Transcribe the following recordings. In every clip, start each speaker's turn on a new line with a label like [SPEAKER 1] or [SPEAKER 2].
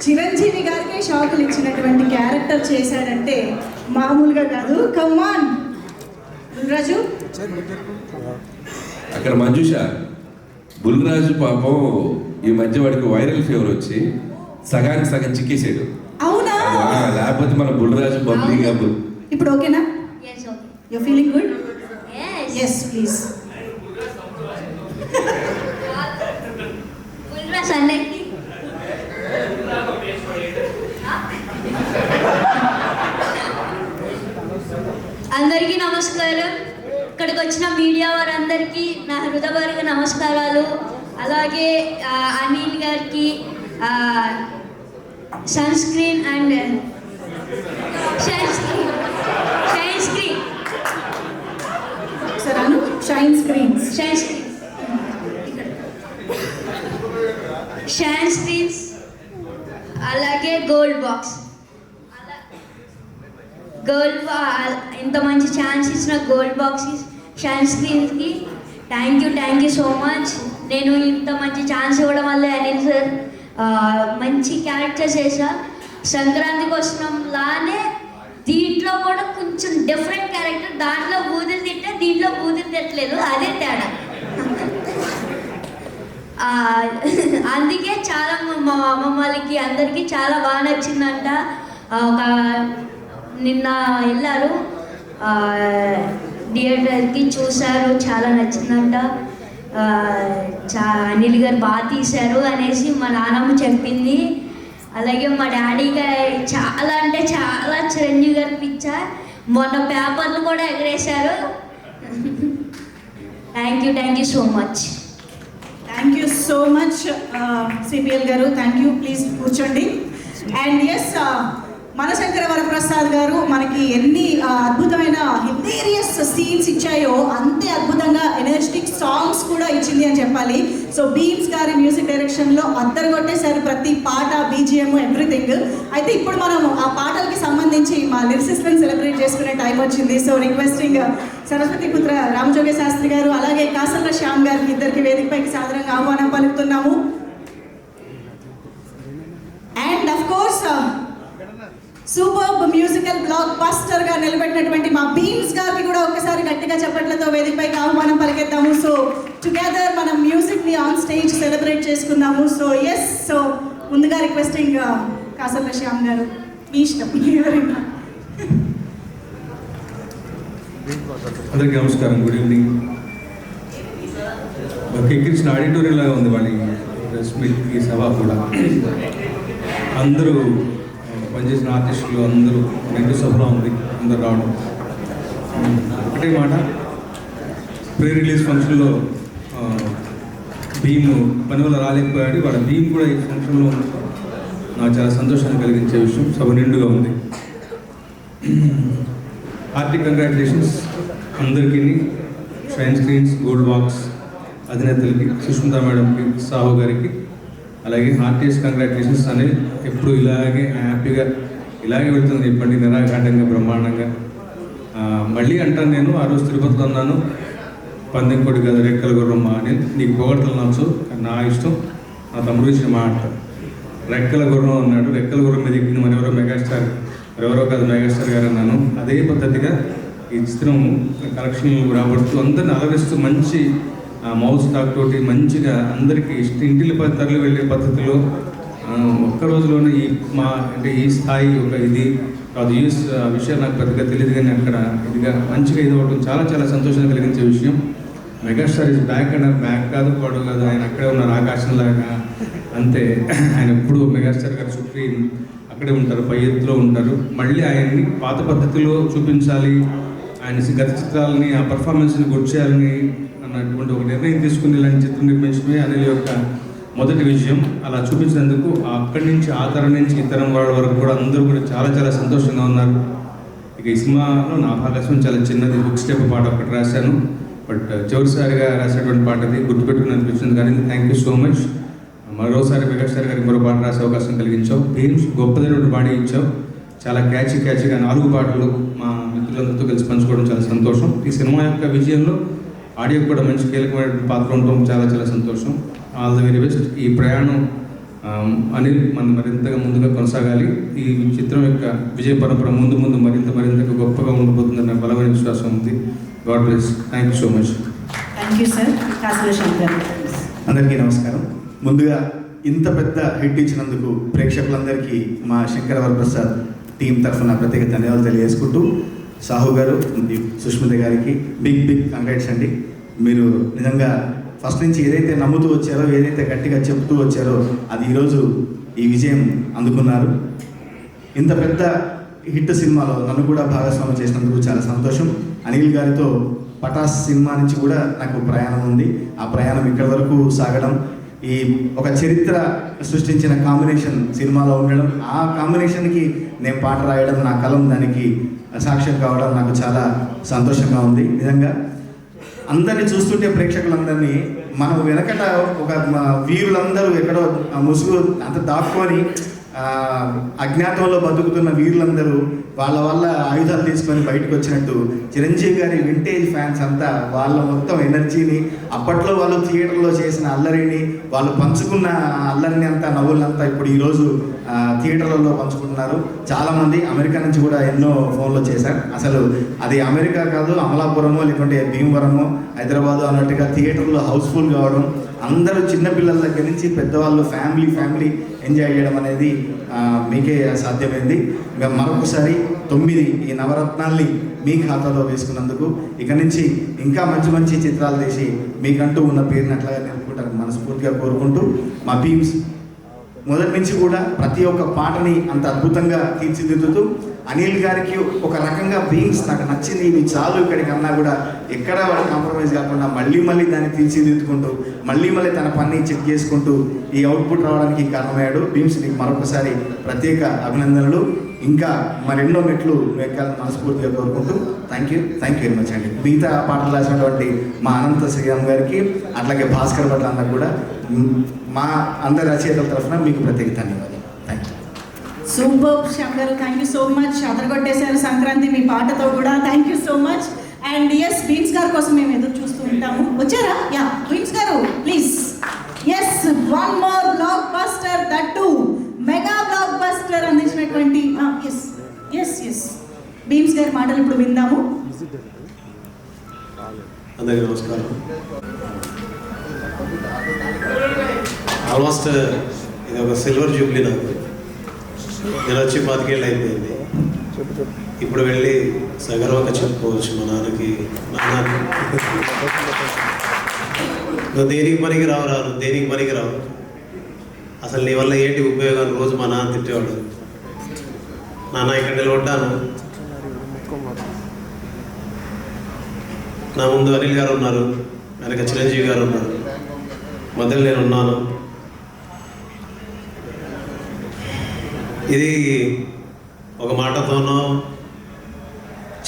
[SPEAKER 1] చిరంజీవి గారికి షాకులు ఇచ్చినటువంటి క్యారెక్టర్ చేశాడంటే మామూలుగా కాదు. కమాన్ రాజు.
[SPEAKER 2] అక్కడ మంజుష బుల్రాజు పాపం ఈ మధ్య వాడికి వైరల్ ఫీవర్ వచ్చి సగానికి సగం చిక్కేసాడు.
[SPEAKER 1] అవునా?
[SPEAKER 2] లేకపోతే మన బుల్రాజు బబ్లీగా
[SPEAKER 1] ఇప్పుడు ఓకేనా? You feeling good?
[SPEAKER 3] yes
[SPEAKER 1] please.
[SPEAKER 3] Bulraj అన్నకి అందరికీ నమస్కారం. ఇక్కడికి వచ్చిన మీడియా వారందరికీ నా హృదయపూర్వక నమస్కారాలు. అలాగే అనిల్ గారికి sun screen and shine screens అలాగే గోల్డ్ బాక్స్ ఇంత మంచి ఛాన్స్ ఇచ్చిన గోల్డ్ బాక్స్ షైన్ స్క్రీన్స్కి థ్యాంక్ యూ సో మచ్. నేను ఇంత మంచి ఛాన్స్ ఇవ్వడం వల్ల అనిల్ సార్ మంచి క్యారెక్టర్ చేశా. సంక్రాంతికి వస్తున్నాంలానే దీంట్లో కూడా కొంచెం డిఫరెంట్ క్యారెక్టర్. దాంట్లో బూతులు తిట్టే దీంట్లో బూతులు తిట్టలేదు, అదే తేడా. అందుకే చాలా మా అమ్మమ్మ వాళ్ళకి అందరికీ చాలా బాగా నచ్చిందంట. ఒక నిన్న వెళ్ళారు థియేటర్కి, చూశారు, చాలా నచ్చిందంట. అనిల్ గారు బాగా తీశారు అనేసి మా నాన్నమ్మ చెప్పింది. అలాగే మా డాడీ గారు చాలా అంటే చాలా చిరంజీవి గారు పిచ్చా. మొన్న పేపర్లు కూడా ఎగరేశారు. Thank you so much.
[SPEAKER 1] Thank you so much CPL గారు. Thank you. ప్లీజ్ కూర్చోండి. అండ్ ఎస్, మనశంకర వరప్రసాద్ గారు మనకి ఎన్ని అద్భుతమైన హిలేరియస్ సీన్స్ ఇచ్చాయో అంతే అద్భుతంగా ఎనర్జెటిక్ సాంగ్స్ కూడా ఇచ్చింది అని చెప్పాలి. సో బీమ్స్ గారి మ్యూజిక్ డైరెక్షన్లో అద్దరు కొట్టేశారు ప్రతి పాట, బీజిఎం, ఎవ్రీథింగ్. అయితే ఇప్పుడు మనం ఆ పాటలకి సంబంధించి మా లిరిసిస్ట్ని సెలబ్రేట్ చేసుకునే టైం వచ్చింది. సో రిక్వెస్టింగ్ సరస్వతి పుత్ర రామజోగ శాస్త్రి గారు అలాగే కాసర్ల శ్యామ్ గారికి ఇద్దరికి వేదికపైకి సాదరంగా ఆహ్వానం పలుకుతున్నాము. And of course super musical blockbuster గా నిలబెట్టినటువంటి మా బీమ్స్ గారికి కూడా ఒక్కసారి గట్టిగా చప్పట్లతో వేదికపైకి ఆహ్వానం పలికేద్దాము. సో టుగెదర్ మనం మ్యూజిక్ ని ఆన్ స్టేజ్ సెలబ్రేట్ చేసుకుందాము. సో ఎస్, సో ముందుగా రిక్వెస్టింగ్ కాసర్ల శ్యామ్ గారు, మీ ఇష్టం.
[SPEAKER 4] అందరికీ నమస్కారం, గుడ్ ఈవినింగ్. ఎక్కించిన ఆడిటోరియం లాగా ఉంది వాళ్ళ ప్రెస్ మీట్, ఈ సభ కూడా. అందరూ పనిచేసిన ఆర్టిస్టులు అందరూ రెండు సభలో ఉంది, అందరు రావడం. ఒకటే మాట, ప్రీ రిలీజ్ ఫంక్షన్లో భీమ్ పని వల్ల రాలేకపోయాడు. వాళ్ళ భీమ్ కూడా ఈ ఫంక్షన్లో నాకు చాలా సంతోషాన్ని కలిగించే విషయం. సభ నిండుగా ఉంది. హార్టీ కంగ్రాచులేషన్స్ అందరికీ, షైన్ స్క్రీన్స్, గోల్డ్ బాక్స్ అధినేతలకి, సుష్మితా మేడంకి, సాహు గారికి, అలాగే ఆర్టిస్ట్ కంగ్రాచులేషన్స్. అనేది ఎప్పుడు ఇలాగే హ్యాపీగా ఇలాగే వెళ్తుంది చెప్పండి, నిరాఘాటంగా, బ్రహ్మాండంగా. మళ్ళీ అంటాను, నేను ఆ రోజు తిరుపతిలో అన్నాను, పందెం కొడి కదా రెక్కల గుర్రమ్మ అని. నీకు పొగడతలు నచ్చు, నా ఇష్టం. నా తమ్ముడు ఇచ్చిన మాట, రెక్కల గుర్రం అన్నాడు. రెక్కల గుర్రం మీద ఎక్కింది మరెవరో మెగాస్టార్, మరెవరో కాదు మెగాస్టార్ గారు అన్నాను. అదే పద్ధతిగా ఈ చిత్రం కలెక్షన్లు రాబడుతూ అందరిని అలరిస్తూ మంచి మౌత్ స్టాక్ తోటి మంచిగా అందరికీ ఇంటికి తరలి వెళ్ళే పద్ధతిలో ఒక్క రోజులోనే ఈ స్థాయి ఒక ఇది కాదు. యూఎస్ విషయం నాకు పెద్దగా తెలియదు, కానీ అక్కడ ఇదిగా మంచిగా ఇది అవ్వడం చాలా చాలా సంతోషం కలిగించే విషయం. Megastar is back and back కాదు, పాడు కాదు, ఆయన అక్కడే ఉన్నారు ఆకాశంలాగా అంతే. ఆయన ఎప్పుడు మెగాస్టార్ గారు చుట్టూ అక్కడే ఉంటారు, పై ఎత్తులో ఉంటారు. మళ్ళీ ఆయన్ని పాత పద్ధతిలో చూపించాలి, ఆయన గత చిత్రాలని ఆ పర్ఫార్మెన్స్ని గుర్తు చేయాలని అన్నటువంటి ఒక నిర్ణయం తీసుకుని ఇలాంటి చిత్రం నిర్మించడమే అనిల్ యొక్క మొదటి విజయం. అలా చూపించినందుకు అక్కడి నుంచి ఆ తరం నుంచి ఈ తరం వాళ్ళ వరకు కూడా అందరూ కూడా చాలా చాలా సంతోషంగా ఉన్నారు. ఇక ఈ సినిమాలో నా భాగస్వామ్యం చాలా చిన్నది, బుక్ స్టెప్ పాట ఒకటి రాశాను. బట్ చివరిసారిగా రాసేటువంటి పాట అది గుర్తుపెట్టుకుని అనిపించింది. కానీ థ్యాంక్ యూ సో మచ్. మరోసారి మెగాస్టార్ గారికి మరో పాట రాసే అవకాశం కలిగించావు. భీమ్స్ గొప్పదైనటువంటి పాట ఇచ్చావు. చాలా క్యాచీగా 4 పాటలు మా మిత్రులందరితో కలిసి పంచుకోవడం చాలా సంతోషం. ఈ సినిమా యొక్క విజయంలో ఆడియోకి కూడా మంచి కీలకమైన పాత్ర ఉండడం చాలా చాలా సంతోషం. All the very best. ఈ ప్రయాణం అనిల్ మరింతగా ముందుగా కొనసాగాలి. ఈ చిత్రం యొక్క విజయ పరంపర ముందు మరింతగా గొప్పగా ఉండబోతుందన్న బలమైన విశ్వాసం ఉంది. God bless. Thank you so much.
[SPEAKER 1] Thank you sir. కాసుల శంకర్.
[SPEAKER 5] అందరికీ నమస్కారం. ముందుగా ఇంత పెద్ద హిట్ ఇచ్చినందుకు ప్రేక్షకులందరికీ మా శంకర వరప్రసాద్ టీం తరఫున ప్రత్యేక ధన్యవాదాలు తెలియజేసుకుంటూ, సాహు గారు, సుష్మిత గారికి బిగ్ కంగ్రాట్స్ అండి. మీరు నిజంగా ఫస్ట్ నుంచి ఏదైతే నమ్ముతూ వచ్చారో, ఏదైతే గట్టిగా చెప్తూ వచ్చారో, అది ఈరోజు ఈ విజయం అందుకున్నారు. ఇంత పెద్ద హిట్ సినిమాలో నన్ను కూడా భాగస్వామ్యం చేసినందుకు చాలా సంతోషం. అనిల్ గారితో పటాస్ సినిమా నుంచి కూడా నాకు ప్రయాణం ఉంది. ఆ ప్రయాణం ఇక్కడి వరకు సాగడం, ఈ ఒక చరిత్ర సృష్టించిన కాంబినేషన్ సినిమాలో ఉండడం, ఆ కాంబినేషన్కి నేను పాట రాయడం, నా కలం దానికి సాక్ష్యం కావడం నాకు చాలా సంతోషంగా ఉంది. నిజంగా అందరినీ చూస్తుంటే ప్రేక్షకులందరినీ మనం వెనకట ఒక వీరులందరూ ఎక్కడో ముసుగు అంత దాక్కొని అజ్ఞాతంలో బతుకుతున్న వీరులందరూ వాళ్ళ వల్ల ఆయుధాలు తీసుకొని బయటకు వచ్చినట్టు చిరంజీవి గారి వింటేజ్ ఫ్యాన్స్ అంతా వాళ్ళ మొత్తం ఎనర్జీని, అప్పట్లో వాళ్ళు థియేటర్లో చేసిన అల్లరిని, వాళ్ళు పంచుకున్న అల్లరిని అంతా, నవ్వులంతా ఇప్పుడు ఈరోజు థియేటర్లలో పంచుకుంటున్నారు. చాలామంది అమెరికా నుంచి కూడా ఎన్నో ఫోన్లో చేశారు. అసలు అది అమెరికా కాదు, అమలాపురమో లేకుంటే భీమవరమో హైదరాబాదు అన్నట్టుగా థియేటర్లో హౌస్ఫుల్ కావడం, అందరూ చిన్నపిల్లల దగ్గర నుంచి పెద్దవాళ్ళు ఫ్యామిలీ ఎంజాయ్ చేయడం అనేది మీకే సాధ్యమైంది. ఇంకా మరొకసారి 9 ఈ నవరత్నాల్ని మీ ఖాతాలో వేసుకున్నందుకు, ఇక నుంచి ఇంకా మంచి చిత్రాలు తీసి మీకంటూ ఉన్న పేరుని అట్లాగే నిలుపుకుంటారని మనస్ఫూర్తిగా కోరుకుంటూ, మా టీమ్స్ మొదటి నుంచి కూడా ప్రతి ఒక్క పాటని అంత అద్భుతంగా తీర్చిదిద్దుతూ, అనిల్ గారికి ఒక రకంగా బీయింగ్స్ నాకు నచ్చింది, ఇవి చాలు ఇక్కడికి అన్నా కూడా ఎక్కడ వాడు కాంప్రమైజ్ కాకుండా మళ్ళీ దాన్ని తీర్చిదిద్దుకుంటూ మళ్ళీ తన పని చెక్ చేసుకుంటూ ఈ అవుట్పుట్ రావడానికి కారణమయ్యాడు. బీమ్స్ నీకు మరొకసారి ప్రత్యేక అభినందనలు. ఇంకా మరెన్నో మెట్లు ఎక్కాలని మనస్ఫూర్తిగా కోరుకుంటూ థ్యాంక్ యూ వెరీ మచ్ అండి. మిగతా పాటలు రాసినటువంటి మా అనంత శ్రీరామ్ గారికి, అట్లాగే భాస్కర్ భట్ల అన్న కూడా మా అందరి రచయితల తరఫున మీకు ప్రత్యేక ధన్యవాదాలు. Thank you.
[SPEAKER 1] Super Shankar, thank you so much. అదరగొట్టేశారు సంక్రాంతి మీ పాటతో కూడా. Thank you so much. And yes, Bheems గారి కోసం మేము ఎదురు చూస్తూ ఉంటాము. వచ్చారా? యా, బీన్స్ గారు please. Yes, one more blockbuster, that too mega blockbuster అందించినటువంటి ఎస్ బీన్స్ గారి మాటలు ఇప్పుడు విందాము.
[SPEAKER 6] అందరికీ నమస్కారం. ఆల్మోస్ట్ ఇది ఒక సిల్వర్ జూబ్లీ నాకు. నేను వచ్చి 5 ఏళ్ళు అయిపోయింది. ఇప్పుడు వెళ్ళి సగర్వంగా చెప్పుకోవచ్చు మా నాన్నకి, నువ్వు దేనికి పనికి రావు, అసలు నీ వల్ల ఏంటి ఉపయోగం, రోజు మా నాన్న తిట్టేవాడు. నాన్న ఇక్కడ నిలబడ్డాను, నా ముందు అనిల్ గారు ఉన్నారు, వెనక చిరంజీవి గారు ఉన్నారు, మధ్యలో నేను ఉన్నాను. ఇది ఒక మాటతోనో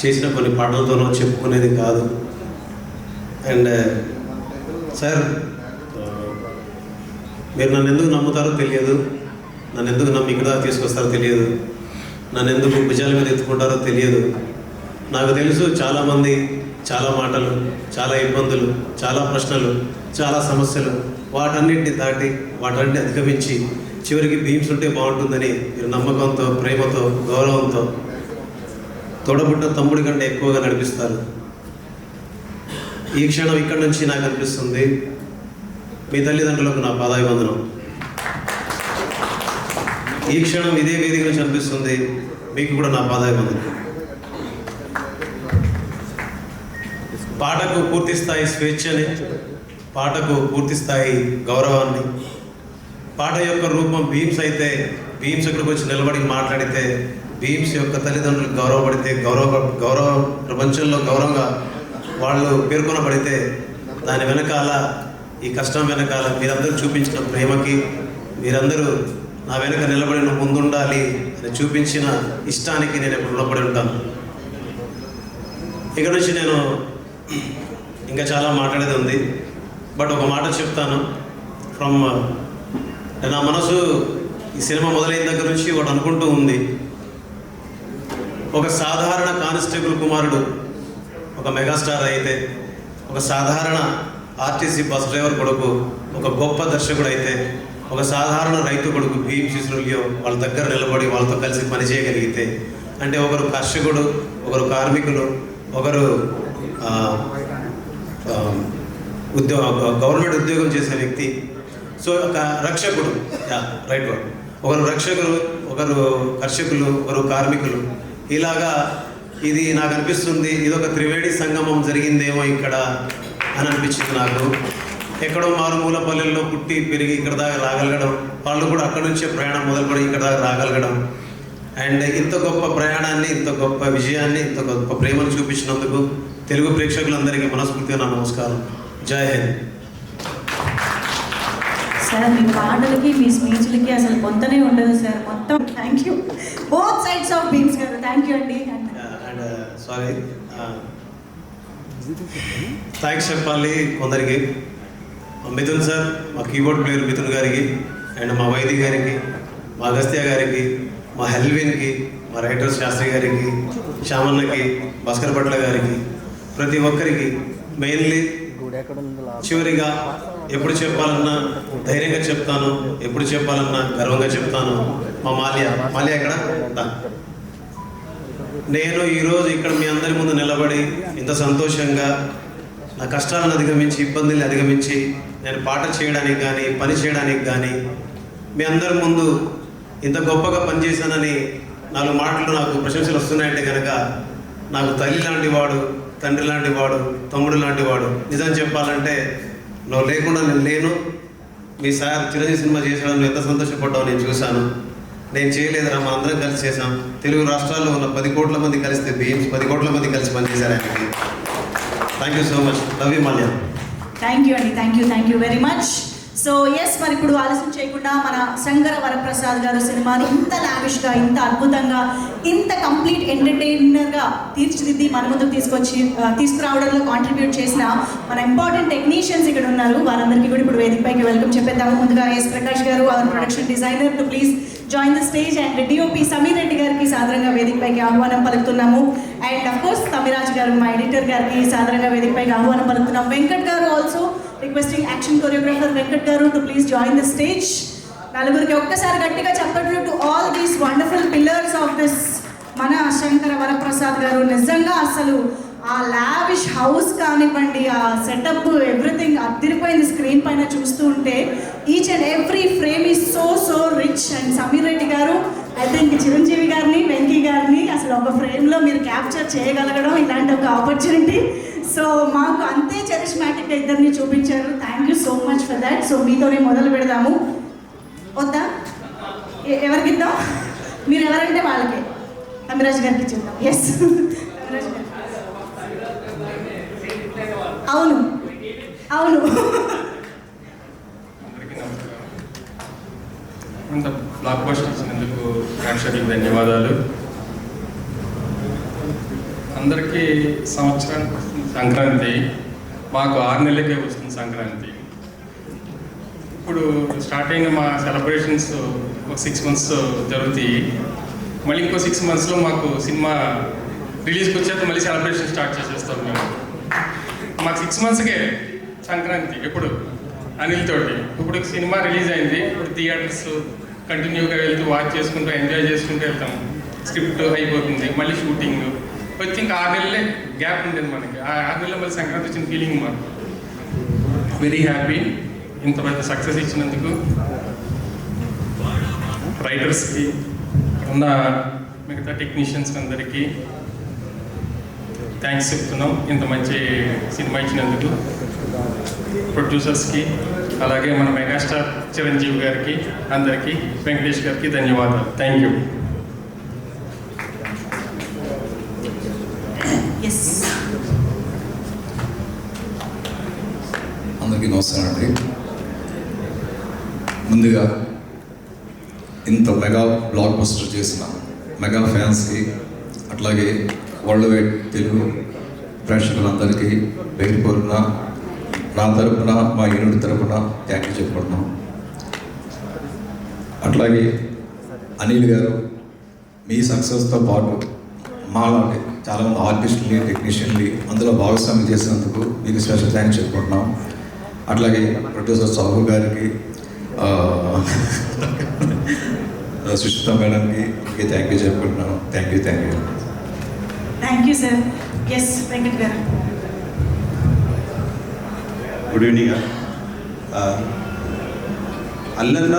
[SPEAKER 6] చేసిన కొన్ని పాటలతోనో చెప్పుకునేది కాదు. అండ్ సార్, మీరు నన్ను ఎందుకు నమ్ముతారో తెలియదు, నన్ను ఎందుకు నమ్మి ఇక్కడ తీసుకొస్తారో తెలియదు, నన్ను ఎందుకు భుజాల మీద ఎత్తుకుంటారో తెలియదు. నాకు తెలుసు చాలామంది చాలా మాటలు, చాలా ఇబ్బందులు, చాలా ప్రశ్నలు, చాలా సమస్యలు, వాటన్నిటిని దాటి వాటన్నిటిని అధిగమించి చివరికి బీమ్స్ ఉంటే బాగుంటుందని మీరు నమ్మకంతో, ప్రేమతో, గౌరవంతో తోడబుట్టిన తమ్ముడి కంటే ఎక్కువగా నడిపిస్తారు. ఈ క్షణం ఇక్కడి నుంచి నాకు అనిపిస్తుంది, మీ తల్లిదండ్రులకు నా పాదాభివందనం. ఈ క్షణం ఇదే వేదిక నుంచి అనిపిస్తుంది, మీకు కూడా నా పాదాభివందనం. పాటకు పూర్తి స్థాయి స్వేచ్ఛని, పాటకు పూర్తి స్థాయి గౌరవాన్ని, పాట యొక్క రూపం బీమ్స్ అయితే, బీమ్స్ ఇక్కడికి వచ్చి నిలబడి మాట్లాడితే, బీమ్స్ యొక్క తల్లిదండ్రులకు గౌరవపడితే, గౌరవ ప్రపంచంలో గౌరవంగా వాళ్ళు పేర్కొనబడితే, దాని వెనకాల, ఈ కష్టం వెనకాల మీరందరూ చూపించిన ప్రేమకి, మీరందరూ నా వెనక నిలబడి నువ్వు ముందుండాలి అని చూపించిన ఇష్టానికి నేను ఎప్పుడు రుణపడి ఉంటాను. ఇక్కడ నుంచి నేను ఇంకా చాలా మాట్లాడేది ఉంది, బట్ ఒక మాట చెప్తాను. నా మనసు ఈ సినిమా మొదలైన దగ్గర నుంచి ఒకటి అనుకుంటూ ఉంది, ఒక సాధారణ కానిస్టేబుల్ కుమారుడు ఒక మెగాస్టార్ అయితే, ఒక సాధారణ ఆర్టీసీ బస్ డ్రైవర్ కొడుకు ఒక గొప్ప దర్శకుడు అయితే, ఒక సాధారణ రైతు కొడుకు భీమ్ శిశురుల్యో వాళ్ళ దగ్గర నిలబడి వాళ్ళతో కలిసి పనిచేయగలిగితే, అంటే ఒకరు కర్షకుడు, ఒకరు కార్మికులు, ఒకరు గవర్నమెంట్ ఉద్యోగం చేసే వ్యక్తి, సో ఒక రక్షకుడు, రైట్ వర్డ్, ఒకరు రక్షకులు, ఒకరు కర్షకులు, ఒకరు కార్మికులు, ఇలాగా ఇది నాకు అనిపిస్తుంది ఇది ఒక త్రివేణి సంగమం జరిగిందేమో ఇక్కడ అని అనిపించింది నాకు. ఎక్కడో మారుమూల పల్లెల్లో పుట్టి పెరిగి ఇక్కడ దాకా రాగలగడం, వాళ్ళు కూడా అక్కడ నుంచే ప్రయాణం మొదలుపడి ఇక్కడ దాకా రాగలగడం, అండ్ ఇంత గొప్ప ప్రయాణాన్ని, ఇంత గొప్ప విజయాన్ని, ఇంత గొప్ప ప్రేమను చూపించినందుకు తెలుగు ప్రేక్షకులందరికీ మనస్ఫూర్తిగా నా నమస్కారం. జై హింద్.
[SPEAKER 1] సార్ మీ పాటలకి మీ స్పీచ్లకి అసలు పొంతనే ఉండదు సార్, మొత్తం. Thank you both sides of Bheems garu, thank you అండి.
[SPEAKER 6] అండ్ సారీ, థ్యాంక్స్ చెప్పాలి కొందరికి. మిథున్ సార్, మా కీబోర్డ్ ప్లేయర్ మిథున్ గారికి, అండ్ మా వైద్య గారికి, మా అగస్త్య గారికి, మా హెల్విన్కి, మా రైటర్ శాస్త్రి గారికి, శ్యామన్నకి, భాస్కర్ భట్ల గారికి, ప్రతి ఒక్కరికి, మెయిన్లీ చివరిగా ఎప్పుడు చెప్పాలన్నా ధైర్యంగా చెప్తాను, ఎప్పుడు చెప్పాలన్నా గర్వంగా చెప్తాను, మా మాల్యా ఇక్కడ. నేను ఈరోజు ఇక్కడ మీ అందరి ముందు నిలబడి ఇంత సంతోషంగా నా కష్టాలను అధిగమించి, ఇబ్బందుల్ని అధిగమించి నేను పాట చేయడానికి కానీ, పని చేయడానికి కానీ, మీ అందరి ముందు ఇంత గొప్పగా పనిచేశానని 4 మాటలు నాకు ప్రశంసలు వస్తున్నాయంటే కనుక నాకు తల్లి లాంటి వాడు, తండ్రి లాంటి వాడు, తమ్ముడు లాంటి వాడు. నిజం చెప్పాలంటే నువ్వు లేకుండా నేను లేను. మీ సార్ చిరంజీవి సినిమా చేసాడు, ఎంత సంతోషపడ్డావు నేను చూశాను. నేను చేయలేదురా, మా అందరం కలిసి చేశాం. తెలుగు రాష్ట్రాల్లో ఉన్న 10 కోట్ల మంది కలిస్తే బీమ్స్ 10 కోట్ల మంది కలిసి పనిచేశారు ఆయనకి. Thank you so much. Love you Malya.
[SPEAKER 1] Thank you అండి, thank you very much. So yes, మరి ఇప్పుడు ఆలస్యం చేయకుండా మన శంకర వరప్రసాద్ గారు సినిమాని ఇంత లావిష్గా, ఇంత అద్భుతంగా, ఇంత కంప్లీట్ ఎంటర్టైనర్గా తీర్చిదిద్ది మన ముందుకు తీసుకురావడంలో కాంట్రిబ్యూట్ చేసిన మన ఇంపార్టెంట్ టెక్నీషియన్స్ ఇక్కడ ఉన్నారు. వారందరికీ కూడా ఇప్పుడు వేదికపైకి వెల్కమ్ చెప్పేద్దాము. ముందుగా S Prakash garu, our production designer, to please join the stage. And DOP Sameer Reddy గారికి సాదరంగా వేదికపైకి ఆహ్వానం పలుకుతున్నాము. And of course Tamiraj garu, మా ఎడిటర్ గారికి సాదరంగా వేదికపైకి ఆహ్వానం పలుకుతున్నాం. వెంకట్ గారు also requesting action choreographer Venkat గారు to please join the stage. నలుగురికి ఒక్కసారి గట్టిగా చెప్పట్లు to all these wonderful pillars of this Mana Shankara Varaprasad గారు. నిజంగా అసలు ఆ లావిష్ హౌస్ కానివ్వండి, ఆ సెటప్, ఎవ్రీథింగ్ అదిరిపోయింది స్క్రీన్ పైన చూస్తూ ఉంటే. Each and every frame is so rich. And Sameer Reddy గారు, ఐ థింక్ చిరంజీవి గారిని, వెంకీ గారిని అసలు ఒక ఫ్రేమ్లో మీరు క్యాప్చర్ చేయగలగడం ఇలాంటి ఒక ఆపర్చునిటీ. సో మాకు అంతే చరిష్మాటిక్గా ఇద్దరిని చూపించారు. Thank you so much for that. So మీతోనే మొదలు పెడదాము. వద్దా? ఎవరికి ఇద్దాం? మీరు ఎవరంటే వాళ్ళకే. తమిరాజ్ గారికి ఇచ్చేద్దాం. ఎస్, తమిరాజ్ గారు. అవును.
[SPEAKER 7] ఇంత బ్లాక్ బస్టర్ ఇచ్చినందుకు ప్రేక్షకులకు ధన్యవాదాలు. అందరికీ సంవత్సరం సంక్రాంతి, మాకు 6 నెలలకే వస్తుంది సంక్రాంతి. ఇప్పుడు స్టార్ట్ అయిన మా సెలబ్రేషన్స్ ఒక 6 మంత్స్ జరుగుతాయి. మళ్ళీ ఇంకో 6 మంత్స్లో మాకు సినిమా రిలీజ్కి వచ్చేది, మళ్ళీ సెలబ్రేషన్ స్టార్ట్ చేసేస్తాం మేము. మాకు 6 మంత్స్కే సంక్రాంతి. ఎప్పుడు అనిల్ తోటి ఇప్పుడు సినిమా రిలీజ్ అయింది, ఇప్పుడు థియేటర్స్ కంటిన్యూగా వెళ్తూ వాచ్ చేసుకుంటూ ఎంజాయ్ చేసుకుంటూ వెళ్తాం. స్క్రిప్ట్ అయిపోతుంది, మళ్ళీ షూటింగ్ వచ్చి ఇంకా 6 నెలలే గ్యాప్ ఉంటుంది మనకి. ఆ 6 నెలల్లో మళ్ళీ సంక్రాంతి వచ్చిన ఫీలింగ్ మాకు. వెరీ హ్యాపీ ఇంత పెద్ద సక్సెస్ ఇచ్చినందుకు. రైటర్స్కి, ఉన్న మిగతా టెక్నీషియన్స్ అందరికీ థ్యాంక్స్ చెప్తున్నాం ఇంత మంచి సినిమా ఇచ్చినందుకు. ప్రొడ్యూసర్స్కి, అలాగే మన మెగాస్టార్ చిరంజీవి గారికి, అందరికీ, వెంకటేష్ గారికి ధన్యవాదాలు. Thank you.
[SPEAKER 8] అందరికీ నమస్కారం అండి. ముందుగా ఇంత మెగా బ్లాక్ బస్టర్ చేసిన మెగా ఫ్యాన్స్కి, అట్లాగే వరల్డ్ వైడ్ తెలుగు ప్రేక్షకులందరికీ పేరు పేరున నా తరపున, మా యూనిట్ తరపున థ్యాంక్ యూ చెప్పుకుంటున్నాం. అట్లాగే అనిల్ గారు, మీ సక్సెస్తో పాటు మాలాంటి చాలామంది ఆర్టిస్టులని, టెక్నీషియన్ని అందులో భాగస్వామ్యం చేసినందుకు మీకు స్పెషల్ థ్యాంక్స్ చెప్పుకుంటున్నాం. అట్లాగే ప్రొడ్యూసర్ సాహు గారికి, సుష్మిత మేడంకి థ్యాంక్ యూ చెప్పుకుంటున్నాను. Thank you.
[SPEAKER 1] Thank you sir. Yes Venkat గారు.
[SPEAKER 9] Good evening. అల్లన్న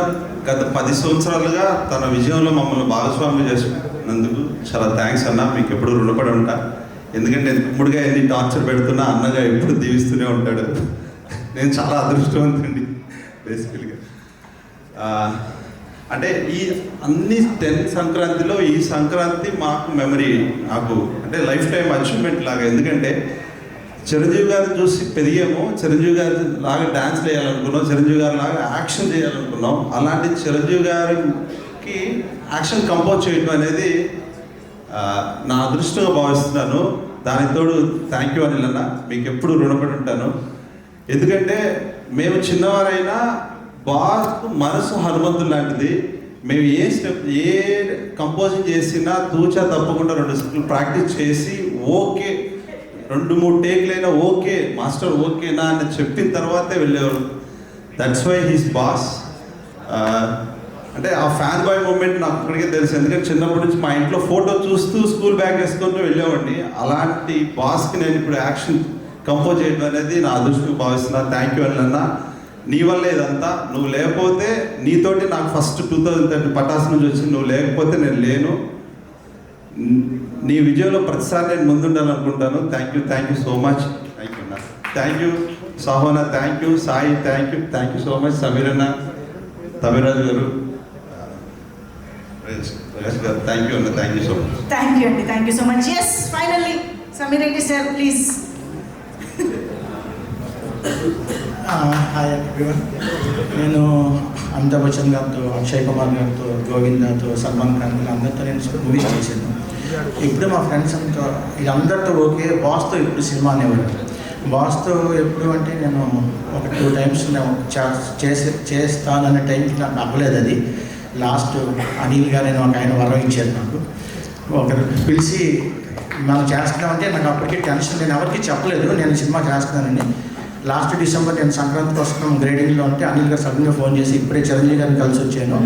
[SPEAKER 9] గత 10 సంవత్సరాలుగా తన విజయంలో మమ్మల్ని భాగస్వామ్యం చేసినందుకు చాలా థ్యాంక్స్ అన్న. మీకు ఎప్పుడు రుణపడి ఉంటా. ఎందుకంటే ఎప్పుడుగా ఎన్ని టార్చర్ పెడుతున్నా అన్నగా ఎప్పుడు దీవిస్తూనే ఉంటాడు. నేను చాలా అదృష్టవంతండి బేసికల్గా. అంటే ఈ అన్ని 10 సంక్రాంతిలో ఈ సంక్రాంతి మాకు మెమరీ, నాకు అంటే లైఫ్ టైం అచీవ్మెంట్ లాగా. ఎందుకంటే చిరంజీవి గారిని చూసి పెరిగాము, చిరంజీవి గారి లాగా డ్యాన్స్ చేయాలనుకున్నాం, చిరంజీవి గారి లాగా యాక్షన్ చేయాలనుకున్నాం. అలాంటి చిరంజీవి గారికి యాక్షన్ కంపోజ్ చేయడం అనేది నా అదృష్టంగా భావిస్తున్నాను. దానికి తోడు థ్యాంక్ యూ అనిల్ అన్న, మీకు ఎప్పుడు రుణపడి ఉంటాను. ఎందుకంటే మేము చిన్నవారైనా మనసు హనుమంతుడు లాంటిది. మేము ఏ కంపోజింగ్ చేసినా తూచా తప్పకుండా 2 స్టెప్లు ప్రాక్టీస్ చేసి ఓకే 2-3 టేక్లైనా ఓకే మాస్టర్ ఓకేనా అని చెప్పిన తర్వాతే వెళ్ళేవారు. That's why he's boss. అంటే ఆ ఫ్యాన్ బాయ్ మూమెంట్ నాకు ఇప్పటికే తెలుసు. ఎందుకంటే చిన్నప్పటి నుంచి మా ఇంట్లో ఫోటో చూస్తూ స్కూల్ బ్యాగ్ వేసుకుంటూ వెళ్ళేవాడిని. అలాంటి బాస్కి నేను ఇప్పుడు యాక్షన్ కంపోజ్ చేయడం అనేది నా అదృష్టంగా భావిస్తున్నా. థ్యాంక్ యూ అన్న. నీ వల్ల ఇదంతా. నువ్వు లేకపోతే నీతోటి నాకు ఫస్ట్ 2013 పటాస్ నుంచి వచ్చింది. నువ్వు లేకపోతే నేను లేను. నీ విజయంలో ప్రతిసారి నేను ముందుండాలనుకుంటాను. Thank you so much. Thank you అన్న. థ్యాంక్ యూ సాహోనా. Thank you Sai. Thank you so much. Sameer అన్న, తమిరాజు గారు, ప్రకాష్ గారు, థ్యాంక్ యూ అన్న. Thank you so much.
[SPEAKER 1] Thank you అండి. Thank you so much. Yes finally Sameer Reddy sir please.
[SPEAKER 10] Hi everyone. నేను అమితాబ్ బచ్చన్ గారితో, అక్షయ్ కుమార్ గారితో, గోవిందాతో, సల్మాన్ ఖాన్ అందరితో నేను మూవీస్ చేశాను. ఇప్పుడు మా ఫ్రెండ్స్ అంతా ఇది అందరితో ఓకే. బాస్తో ఇప్పుడు సినిమా అనేవాడు. బాస్తో ఎప్పుడు అంటే నేను ఒక 2 టైమ్స్ నేను చేస్తాననే టైంకి నాకు అవ్వలేదు. అది లాస్ట్ అనిల్ గారు ఒక ఆయన వరం ఇచ్చారు నాకు. ఒకరు పిలిచి మనం చేస్తున్నామంటే నాకు అప్పటికే టెన్షన్. నేను ఎవరికి చెప్పలేదు నేను సినిమా చేస్తున్నానని. లాస్ట్ డిసెంబర్ నేను సంక్రాంతికి వస్తున్నాం గ్రేడింగ్లో ఉంటే అనిల్ గారు సడన్గా ఫోన్ చేసి ఇప్పుడే చిరంజీవి గారిని కలిసి వచ్చాను,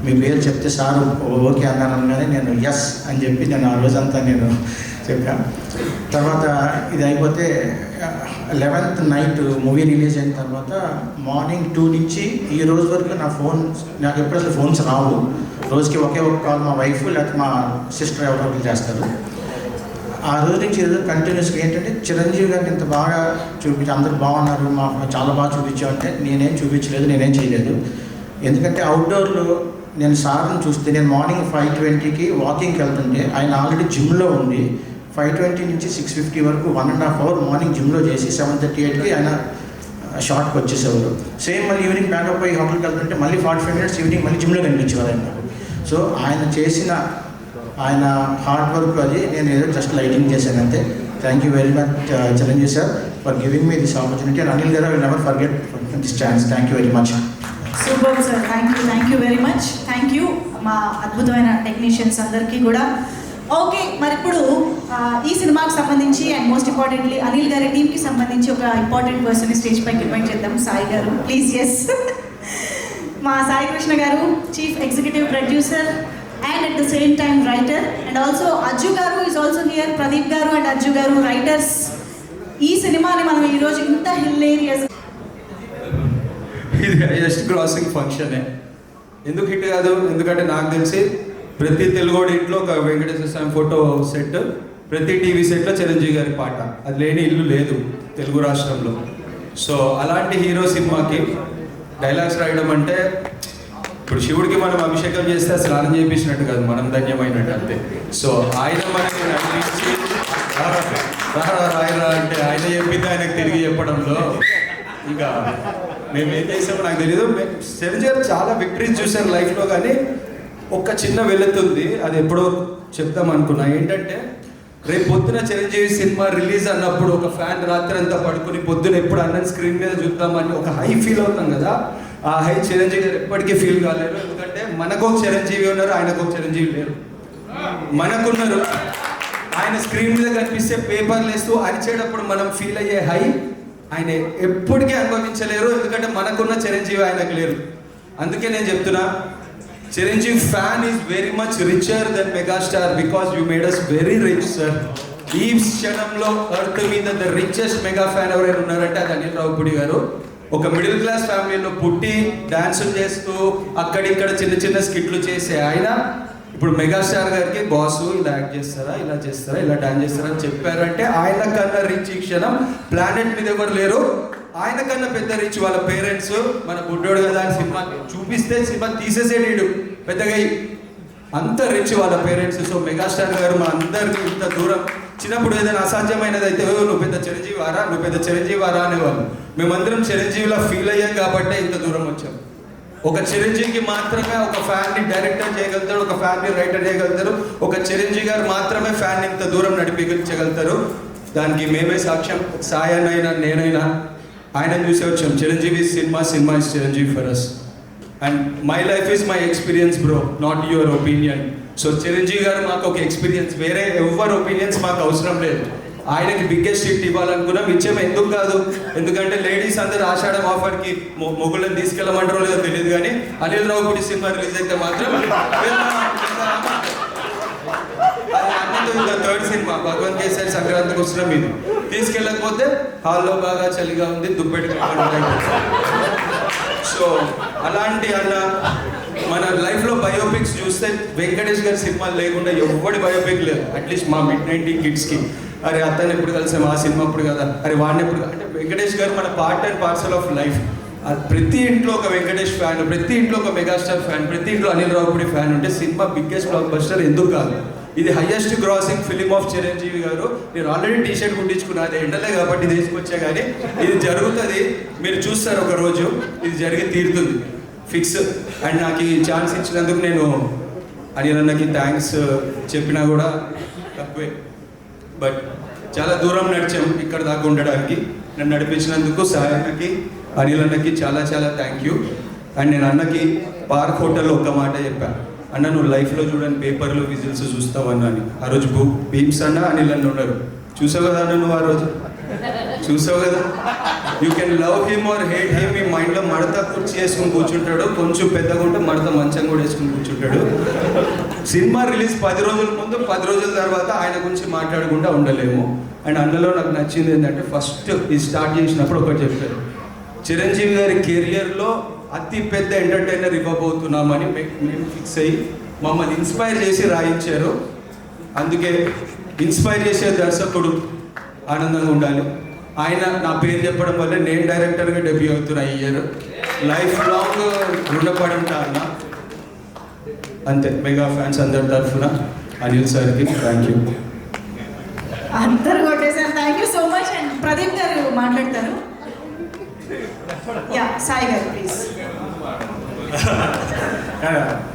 [SPEAKER 10] మీ పేరు చెప్తే సార్ ఓకే అన్నాను అనగానే నేను ఎస్ అని చెప్పి నేను ఆ రోజంతా నేను చెప్పాను. తర్వాత ఇది అయిపోతే 11th నైట్ మూవీ రిలీజ్ అయిన తర్వాత మార్నింగ్ 2 నుంచి ఈ రోజు వరకు నా ఫోన్ నాకు ఎప్పుడు అసలు ఫోన్స్ రావు. రోజుకి ఒకే ఒక కాల్ మా వైఫ్ లేకపోతే మా సిస్టర్ ఎవరో ఒకరు చేస్తారు. ఆ రోజు నుంచి ఏదో కంటిన్యూస్గా ఏంటంటే చిరంజీవి గారిని ఇంత బాగా చూపించి అందరూ బాగున్నారు, మా చాలా బాగా చూపించామంటే నేనేం చూపించలేదు, నేనేం చేయలేదు. ఎందుకంటే అవుట్డోర్లో నేను సార్ని చూస్తే నేను మార్నింగ్ 5:20కి వాకింగ్కి వెళ్తుంటే ఆయన ఆల్రెడీ జిమ్లో ఉండి 5:20 నుంచి 6:50 వరకు 1.5 hour మార్నింగ్ జిమ్లో చేసి 7:38కి ఆయన షార్ట్కి వచ్చేసేవారు. సేమ్ మళ్ళీ ఈవినింగ్ బ్యాకప్ అయ్యి హోటల్కి వెళ్తుంటే మళ్ళీ 45 minutes ఈవినింగ్ మళ్ళీ జిమ్లో కనిపించేవారు ఆయన నాకు. సో ఆయన చేసిన ఆయన హార్డ్ వర్క్ అది నేను ఏదో జస్ట్ లైటింగ్ చేశానంతే. Thank you very much Chiranjeevi sir for giving me this opportunity. And Anil గారు I will never forget this chance. Thank you very much.
[SPEAKER 1] Super sir. Thank you very much. Thank you మా అద్భుతమైన technicians అందరికీ కూడా. Okay, మరి ఇప్పుడు ఈ సినిమాకి సంబంధించి అండ్ మోస్ట్ ఇంపార్టెంట్లీ అనిల్ గారి టీమ్కి సంబంధించి ఒక ఇంపార్టెంట్ పర్సన్ స్టేజ్ పైకి ఇన్వైట్ చేద్దాం. సాయి గారు ప్లీజ్. ఎస్ మా సాయి కృష్ణ గారు chief executive producer and at the same time writer, and also Ajju garu is also here. Pradeep garu and Ajju garu writers. ఈ సినిమాని మనం ఈ రోజు ఇంత హిలేరియస్.
[SPEAKER 11] ఇది హైయెస్ట్ గ్రాసింగ్ ఫంక్షనే. ఎందుకు హిట్ కాదు? ఎందుకంటే నాకు తెలిసి ప్రతి తెలుగోడి ఇంట్లో ఒక వెంకటేశ్వర స్వామి ఫోటో సెట్, ప్రతి టీవీ సెట్లో చిరంజీవి గారి పాట, అది లేని ఇల్లు లేదు తెలుగు రాష్ట్రంలో. సో అలాంటి హీరో సినిమాకి డైలాగ్స్ రాయడం అంటే ఇప్పుడు శివుడికి మనం అభిషేకం చేస్తే స్నానం చేయించినట్టు కాదు, మనం ధన్యమైనట్టు అంతే. సో ఆయన మనకి నడిపించి రాయరా అంటే ఆయన చెప్పింది ఆయనకు తిరిగి చెప్పడంలో ఇంకా మేము ఏం చేసామో నాకు తెలీదు. చిరంజీవి గారు చాలా విక్టరీస్ చూశాను లైఫ్లో, కానీ ఒక్క చిన్న వెళుతుంది, అది ఎప్పుడో చెప్తాం అనుకున్నా. ఏంటంటే రేపు పొద్దున చిరంజీవి సినిమా రిలీజ్ అన్నప్పుడు ఒక ఫ్యాన్ రాత్రి అంతా పడుకుని పొద్దున ఎప్పుడు అన్న స్క్రీన్ మీద చూద్దామని ఒక హై ఫీల్ అవుతాం కదా. ఆ హై చిరంజీవి గారు ఎప్పటికీ ఫీల్ కాలేరు. ఎందుకంటే మనకు ఒక చిరంజీవి ఉన్నారు, ఆయనకు ఒక చిరంజీవి లేరు. మనకున్నారు, ఆయన స్క్రీన్ మీద కనిపిస్తే పేపర్లు వేస్తూ అరిచేటప్పుడు మనం ఫీల్ అయ్యే హై ఆయన ఎప్పటికీ అనుభవించలేరు. ఎందుకంటే మనకున్న చిరంజీవి ఆయనకు లేరు. అందుకే నేను చెప్తున్నా, Chiranjeevi fan is very much richer than megastar because you made us very rich sir. ఈ క్షణంలో ఎర్త్ మీద ద రిచెస్ట్ మెగా ఫ్యాన్ ఎవరైనా ఉన్నారంటే అది అనిల్ రావిపూడి గారు. ఒక మిడిల్ క్లాస్ ఫ్యామిలీలో పుట్టి డాన్సులు చేస్తూ అక్కడిక్కడ చిన్న చిన్న స్కిట్లు చేసే ఆయన ఇప్పుడు మెగాస్టార్ గారికి బాసు ఇలా యాక్ట్ చేస్తారా, ఇలా చేస్తారా, ఇలా డాన్స్ చేస్తారా అని చెప్పారంటే ఆయన కన్నా రిచ్ ఈ క్షణం ప్లానెట్ మీద ఎవరు లేరు. ఆయన కన్నా పెద్ద రిచ్ వాళ్ళ పేరెంట్స్. మన బుడ్డోడు కదా అని సినిమా చూపిస్తే సినిమా తీసేసేడు పెద్దగా, అంత రిచ్ వాళ్ళ పేరెంట్స్. సో మెగాస్టార్ గారు మా అందరికి ఇంత దూరం, చిన్నప్పుడు ఏదైనా అసాధ్యమైనది అయితే నువ్వు పెద్ద చిరంజీవి వారా అనేవాళ్ళు. మేమందరం చిరంజీవిలా ఫీల్ అయ్యాం కాబట్టి ఇంత దూరం వచ్చాం. ఒక చిరంజీవికి మాత్రమే ఒక ఫ్యాన్ని డైరెక్టర్ చేయగలుగుతాడు, ఒక ఫ్యాన్ని రైటర్ చేయగలుగుతారు. ఒక చిరంజీవి గారు మాత్రమే ఫ్యాన్ని ఇంత దూరం నడిపించగలుగుతారు. దానికి మేమే సాక్ష్యం. సాయనైనా నేనైనా ఆయన చూసే వచ్చాం. Chiranjeevi cinema is Chiranjeevi for us. And my life is my experience bro, not your opinion. So Chiranjeevi garu మాకు ఒక ఎక్స్పీరియన్స్, వేరే ఎవరి ఒపీనియన్స్ మాకు అవసరం లేదు. ఆయనకి బిగ్గెస్ట్ హిట్ ఇవ్వాలనుకున్నాం, ఇచ్చాము. ఎందుకు కాదు, ఎందుకంటే లేడీస్ అందరూ ఆషాఢం ఆఫర్కి మొగుళ్ళని తీసుకెళ్ళమంటారో లేదో తెలియదు, కానీ అనిల్ రావిపూడి సినిమా రిలీజ్ అయితే మాత్రం అన్నతో ఇంకా థర్డ్ సినిమా భగవంత్ కేసరి సంక్రాంతికి వస్తున్నాం. ఇది తీసుకెళ్ళకపోతే హాల్లో బాగా చలిగా ఉంది, దుప్పెట్టుకు. సో అలాంటి అన్న మన లైఫ్లో బయోపిక్స్ చూస్తే వెంకటేష్ గారి సినిమాలు లేకుండా ఎవరి బయోపిక్ లేదు. అట్లీస్ట్ మా మిడ్-90 కిడ్స్కి అరే అతను ఎప్పుడు కలిసాము, ఆ సినిమా అప్పుడు కదా, అరే వాడిని ఎప్పుడు, అంటే వెంకటేష్ గారు మన part and parcel of life. ప్రతి ఇంట్లో ఒక వెంకటేష్ ఫ్యాన్, ప్రతి ఇంట్లో ఒక మెగాస్టార్ ఫ్యాన్, ప్రతి ఇంట్లో అనిల్ రావిపూడి ఫ్యాన్ ఉంటే సినిమా బిగ్గెస్ట్ బ్లాక్ బస్టర్ ఎందుకు కాదు. ఇది highest grossing film of Chiranjeevi గారు. నేను ఆల్రెడీ టీ-షర్ట్ కుట్టించుకున్నా, అది ఎండలే కాబట్టి తీసుకొచ్చా, కానీ ఇది జరుగుతుంది, మీరు చూస్తారు ఒక రోజు, ఇది జరిగి తీరుతుంది ఫిక్స్. అండ్ నాకు ఈ ఛాన్స్ ఇచ్చినందుకు నేను అనిల్ అన్నకి థ్యాంక్స్ చెప్పినా కూడా తక్కువే. బట్ చాలా దూరం నడిచాం ఇక్కడ దాకా ఉండడానికి. నన్ను నడిపించినందుకు సాయి అన్నకి, అనిల్ అన్నకి చాలా చాలా థ్యాంక్ యూ. అండ్ నేను అన్నకి పార్క్ హోటల్లో ఒక మాట చెప్పాను, అన్న నువ్వు లైఫ్లో చూడని పేపర్లో విజిల్స్ చూస్తావు అన్న అని. ఆ రోజు భీమ్స్ అన్న అనిల్ అన్న ఉన్నారు. చూసావు కదా అన్న, నువ్వు ఆ రోజు చూసావు కదా. You can love him or hate him. మీ మైండ్లో మడత కుర్చీ వేసుకుని కూర్చుంటాడు, కొంచెం పెద్దగా ఉంటే మడత మంచం కూడా వేసుకుని కూర్చుంటాడు. సినిమా రిలీజ్ 10 రోజుల ముందు 10 రోజుల తర్వాత ఆయన గురించి మాట్లాడకుండా ఉండలేము. అండ్ అందులో నాకు నచ్చింది ఏంటంటే ఫస్ట్ ఇది స్టార్ట్ చేసినప్పుడు ఒకటి చెప్పారు, చిరంజీవి గారి కెరియర్లో అతి పెద్ద ఎంటర్టైనర్ ఇవ్వబోతున్నామని మేము ఫిక్స్ అయ్యి మమ్మల్ని ఇన్స్పైర్ చేసి రాయించారు. అందుకే ఇన్స్పైర్ చేసే దర్శకుడు ఆనందంగా ఉండాలి. ఆయన నా పేరు చెప్పడం వల్ల నేను డైరెక్టర్గా డెబ్యూ అవుతున్నా ఈ ఇయర్. లైఫ్ లాంగ్ రుణపడి ఉంటా అన్న. అంతే, మెగా ఫ్యాన్స్ అందరి తరఫున అనిల్ సార్కి థ్యాంక్ యూ.
[SPEAKER 1] అందరు కొట్టేసారు. Thank you so much. And Pradeep గారు మాట్లాడతారు. యా, సాయి గారు ప్లీజ్.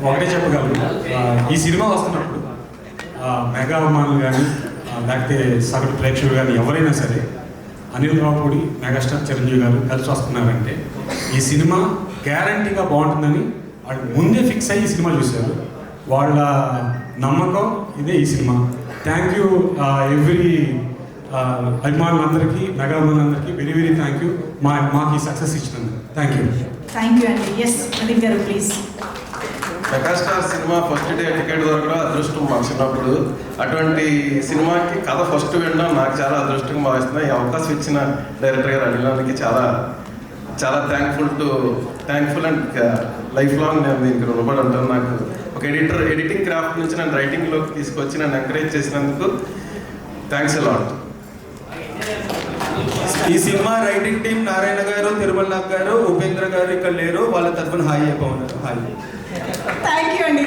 [SPEAKER 12] ఒకటే చెప్పగలను, ఈ సినిమా వస్తున్నప్పుడు మెగా అభిమానులు కానీ లేకపోతే సగటు ప్రేక్షకులు కానీ ఎవరైనా సరే అనిల్ రావిపూడి, మెగాస్టార్ చిరంజీవి గారు కలిసి వస్తున్నారంటే ఈ సినిమా గ్యారంటీగా బాగుంటుందని వాళ్ళు ముందే ఫిక్స్ అయ్యి ఈ సినిమా చూశారు. వాళ్ళ నమ్మకం ఇదే ఈ సినిమా. థ్యాంక్ యూ ఎవ్రీ అభిమానులందరికీ, మెగా అభిమానులందరికీ వెరీ వెరీ థ్యాంక్ యూ మాకు ఈ సక్సెస్ ఇచ్చినందుకు. Thank you.
[SPEAKER 1] థ్యాంక్ యూ అండి. ఎస్ ప్రదీప్ గారు please.
[SPEAKER 6] Megastar cinema first day ticket దొరకడం అదృష్టం మా చిన్నప్పుడు. అటువంటి సినిమాకి కథ ఫస్ట్ వినడం నాకు చాలా అదృష్టంగా భావిస్తున్నా. ఈ అవకాశం ఇచ్చిన డైరెక్టర్ గారు అనిల్కి చాలా చాలా థ్యాంక్ఫుల్ అండ్ లైఫ్ లాంగ్ నేను దీనికి రుణపడి ఉంటాను. నాకు ఒక ఎడిటింగ్ క్రాఫ్ట్ నుంచి నన్ను రైటింగ్లోకి తీసుకొచ్చి నన్ను ఎంకరేజ్ చేసినందుకు థ్యాంక్స్ అలాట్.
[SPEAKER 11] ఈ సినిమా రైటింగ్ టీం నారాయణ గారు, తిరుమల గారు, ఉపేంద్ర గారు ఇక్కడ లేరు, వాళ్ళ తరఫున హాయ్ చెప్పమన్నారు. హాయ్.
[SPEAKER 1] థ్యాంక్ యూ అండి.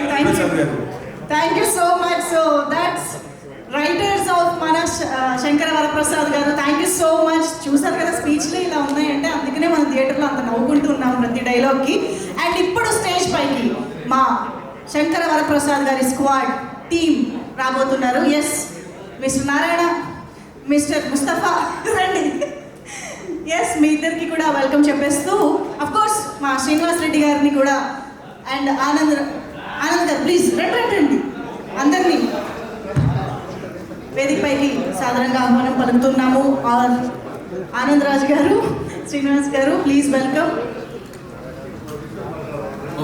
[SPEAKER 1] Thank you so much. So that's writers of మన శంకర వరప్రసాద్ గారు. Thank you so much. చూసారు కదా స్పీచ్లు ఇలా ఉన్నాయంటే అందుకనే మనం థియేటర్లో అంత నవ్వుకుంటూ ఉన్నాం ప్రతి డైలాగ్కి. అండ్ ఇప్పుడు స్టేజ్ పైకి మా శంకర వరప్రసాద్ గారి స్క్వాడ్ టీమ్ రాబోతున్నారు. Yes, mister Narayana, mister Mustafa రండి. ఎస్, మీ ఇద్దరికి కూడా వెల్కమ్ చెప్పేస్తూ అఫ్ కోర్స్ మా శ్రీనివాస్ రెడ్డి గారిని కూడా అండ్ ఆనంద్ గారు ప్లీజ్ రండి. అందరినీ వేదికపైకి సాధారణంగా ఆహ్వానం పలుకుతున్నాము. ఆర్ ఆనంద్ రాజు గారు, శ్రీనివాస్ గారు ప్లీజ్ వెల్కమ్.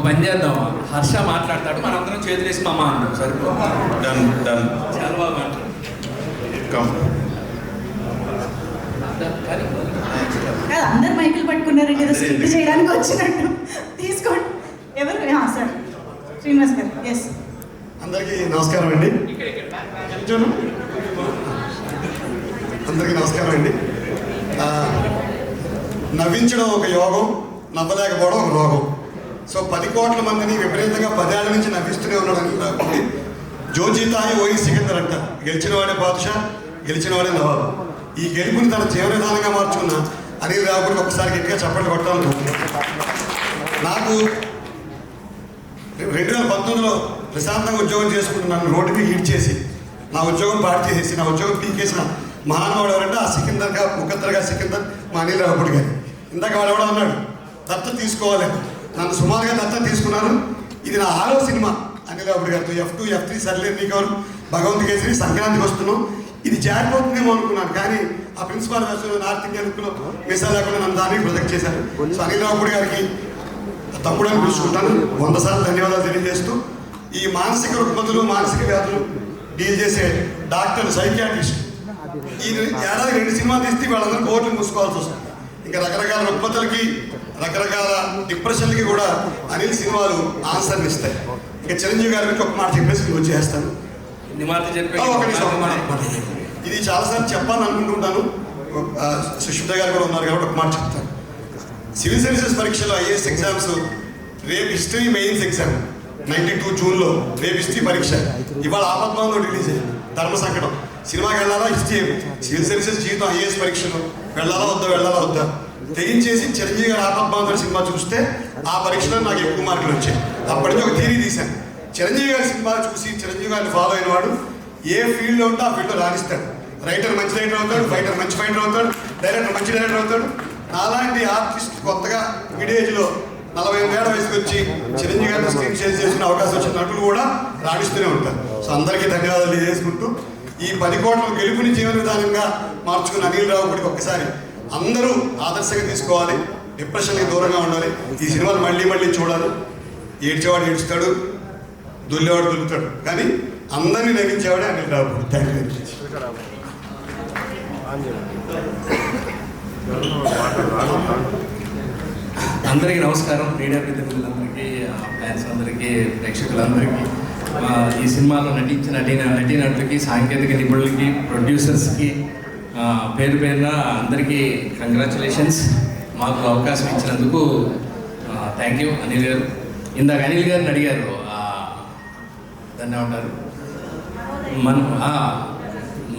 [SPEAKER 13] పని చేద్దాం, హర్ష మాట్లాడతాడు, మనందరం చేతులేసి మా అమ్మ అంటాం, సరిపోతుంది.
[SPEAKER 8] Done done.
[SPEAKER 13] చాలా బాగా మాట్లాడు.
[SPEAKER 1] కాదు, అందరు మైకులు పట్టుకున్నారంటే ఏదో స్కిట్ చేయడానికి వచ్చినట్టు. తీసుకోండి. ఎవరు? సార్ శ్రీనివాస్ గారు. ఎస్.
[SPEAKER 14] అందరికీ నమస్కారం అండి. అందరికీ నమస్కారం అండి. నవ్వించడం ఒక యోగం, నవ్వలేకపోవడం ఒక రోగం. సో 10 కోట్ల మందిని విపరీతంగా 10 ఏళ్ల నుంచి నవ్విస్తూనే ఉన్నాడు. జోజీతాయి ఓయి సికిందర్ అంట, గెలిచిన వాడే బాదుషా, గెలిచిన వాడే నవాబు. ఈ గెలుపుని తన జీవన విధానంగా మార్చుకున్న అనిల్ రావుడికి ఒకసారి గట్టిగా చప్పట్లు కొట్టాలనుకుంటున్నాను. నాకు 2019లో ప్రశాంతంగా ఉద్యోగం చేసుకుంటూ నన్ను రోడ్డుకి హీట్ చేసి నా ఉద్యోగం పాటు చేసేసి నా ఉద్యోగం పీకేసిన మహానుభావుడు ఎవరంటే ఆ సికిందర్గా ముఖద్దరుగా సికిందర్ మా అనిల్ రావుడి గారు. ఇందాక వాడు ఎవడో అన్నాడు దత్త తీసుకోవాలి, నన్ను సుమారుగా దత్త తీసుకున్నాను. ఇది నా 6వ సినిమా అనిల్ రావుడి గారితో. F2 F3 సర్లే నీకెవరు, భగవంత్ కేసరి, సంక్రాంతికి వస్తున్నాం. ఇది జారిపోతుందేమో అనుకున్నాను, కానీ ఆ ప్రిన్సిపాల్ వేస్తున్న నార్త్ ఇండియన్ లుక్లో మిసా లేకుండా నన్ను దానికి ప్రొజెక్ట్ చేశారు. సో అనిల్ రావుడి గారికి తమ్ముడు అని పిలుచుకుంటాను. 100 సార్లు ధన్యవాదాలు తెలియజేస్తూ, ఈ మానసిక రుగ్మతులు, మానసిక వ్యాధులు డీల్ చేసే డాక్టర్లు, సైకియాట్రిస్ట్, ఈ ఏడాది 2 సినిమాలు తీస్తే వాళ్ళందరూ కోర్టులు మూసుకోవాల్సి వస్తుంది. ఇంకా రకరకాల రుగ్మతలకి, రకరకాల డిప్రెషన్లకి కూడా అనిల్ సినిమాలు ఆన్సర్ని ఇస్తాయి. ఇంకా చిరంజీవి గారి గురించి ఒక మాట చెప్పేసి వచ్చేస్తాను. ఇది చాలాసార్లు చెప్పాలని అనుకుంటుంటాను. సుష్మిత గారు కూడా ఉన్నారు కాబట్టి ఒక మాట చెప్తాను. సివిల్ సర్వీసెస్ పరీక్షలో ఐఏఎస్ ఎగ్జామ్స్ రేపు హిస్టరీ మెయిన్స్ ఎగ్జామ్ 92 జూన్లో రేపు హిస్టరీ పరీక్ష. ఇవాళ ఆపద్బాంధవ్ రిలీజ్ అయ్యింది. ధర్మ సంకటం సినిమాకి వెళ్ళాలా, హిస్టరీ సివిల్ సర్వీసెస్ జీవితం ఐఏఎస్ పరీక్షలు వెళ్ళాలా వద్దా తెగించేసి చిరంజీవి గారు ఆపద్బాంధవ్ సినిమా చూస్తే ఆ పరీక్షలో నాకు ఎక్కువ మార్కులు వచ్చాయి. అప్పటి నుంచి ఒక థియరీ తీశాను. చిరంజీవి గారి సినిమా చూసి చిరంజీవి గారిని ఫాలో అయిన వాడు ఏ ఫీల్డ్లో ఉంటే ఆ ఫీల్డ్లో రాణిస్తాడు. రైటర్ మంచి రైటర్ అవుతాడు, ఫైటర్ మంచి ఫైటర్ అవుతాడు, డైరెక్టర్ మంచి డైరెక్టర్ అవుతాడు. నాలాంటి ఆర్టిస్ట్ కొత్తగా మిడ్ ఏజ్లో 45 ఏళ్ల వయసుకు వచ్చి చిరంజీవి గారిని స్క్రీన్ షేర్ చేసిన అవకాశం వచ్చిన నటులు కూడా రాణిస్తూనే ఉంటారు. సో అందరికీ ధన్యవాదాలు తెలియజేసుకుంటూ, ఈ 10 కోట్ల గెలుపుని జీవన విధానంగా మార్చుకున్న అనిల్ రావుడికి ఒక్కసారి అందరూ ఆదర్శంగా తీసుకోవాలి, డిప్రెషన్కి దూరంగా ఉండాలి. ఈ సినిమాలు మళ్ళీ చూడాలి. ఏడ్చేవాడు ఏడ్చుతాడు, దుల్లేవాడు దుల్లుతాడు, కానీ అందరినీ నవ్వించేవాడే అనిల్ రావుడు. Thank you.
[SPEAKER 13] అందరికీ నమస్కారం. మీడియా ప్రతినిధులందరికీ, ఫ్యాన్స్ అందరికీ, ప్రేక్షకులందరికీ, ఈ సినిమాలో నటించిన నటీనటులకి, సాంకేతిక నిపుణులకి, ప్రొడ్యూసర్స్కి పేరు పేరున అందరికీ కంగ్రాచులేషన్స్. మాకు అవకాశం ఇచ్చినందుకు థ్యాంక్ యూ అనిల్ గారు. ఇందాక అనిల్ గారిని అడిగారు, దాన్ని ఏమంటారు,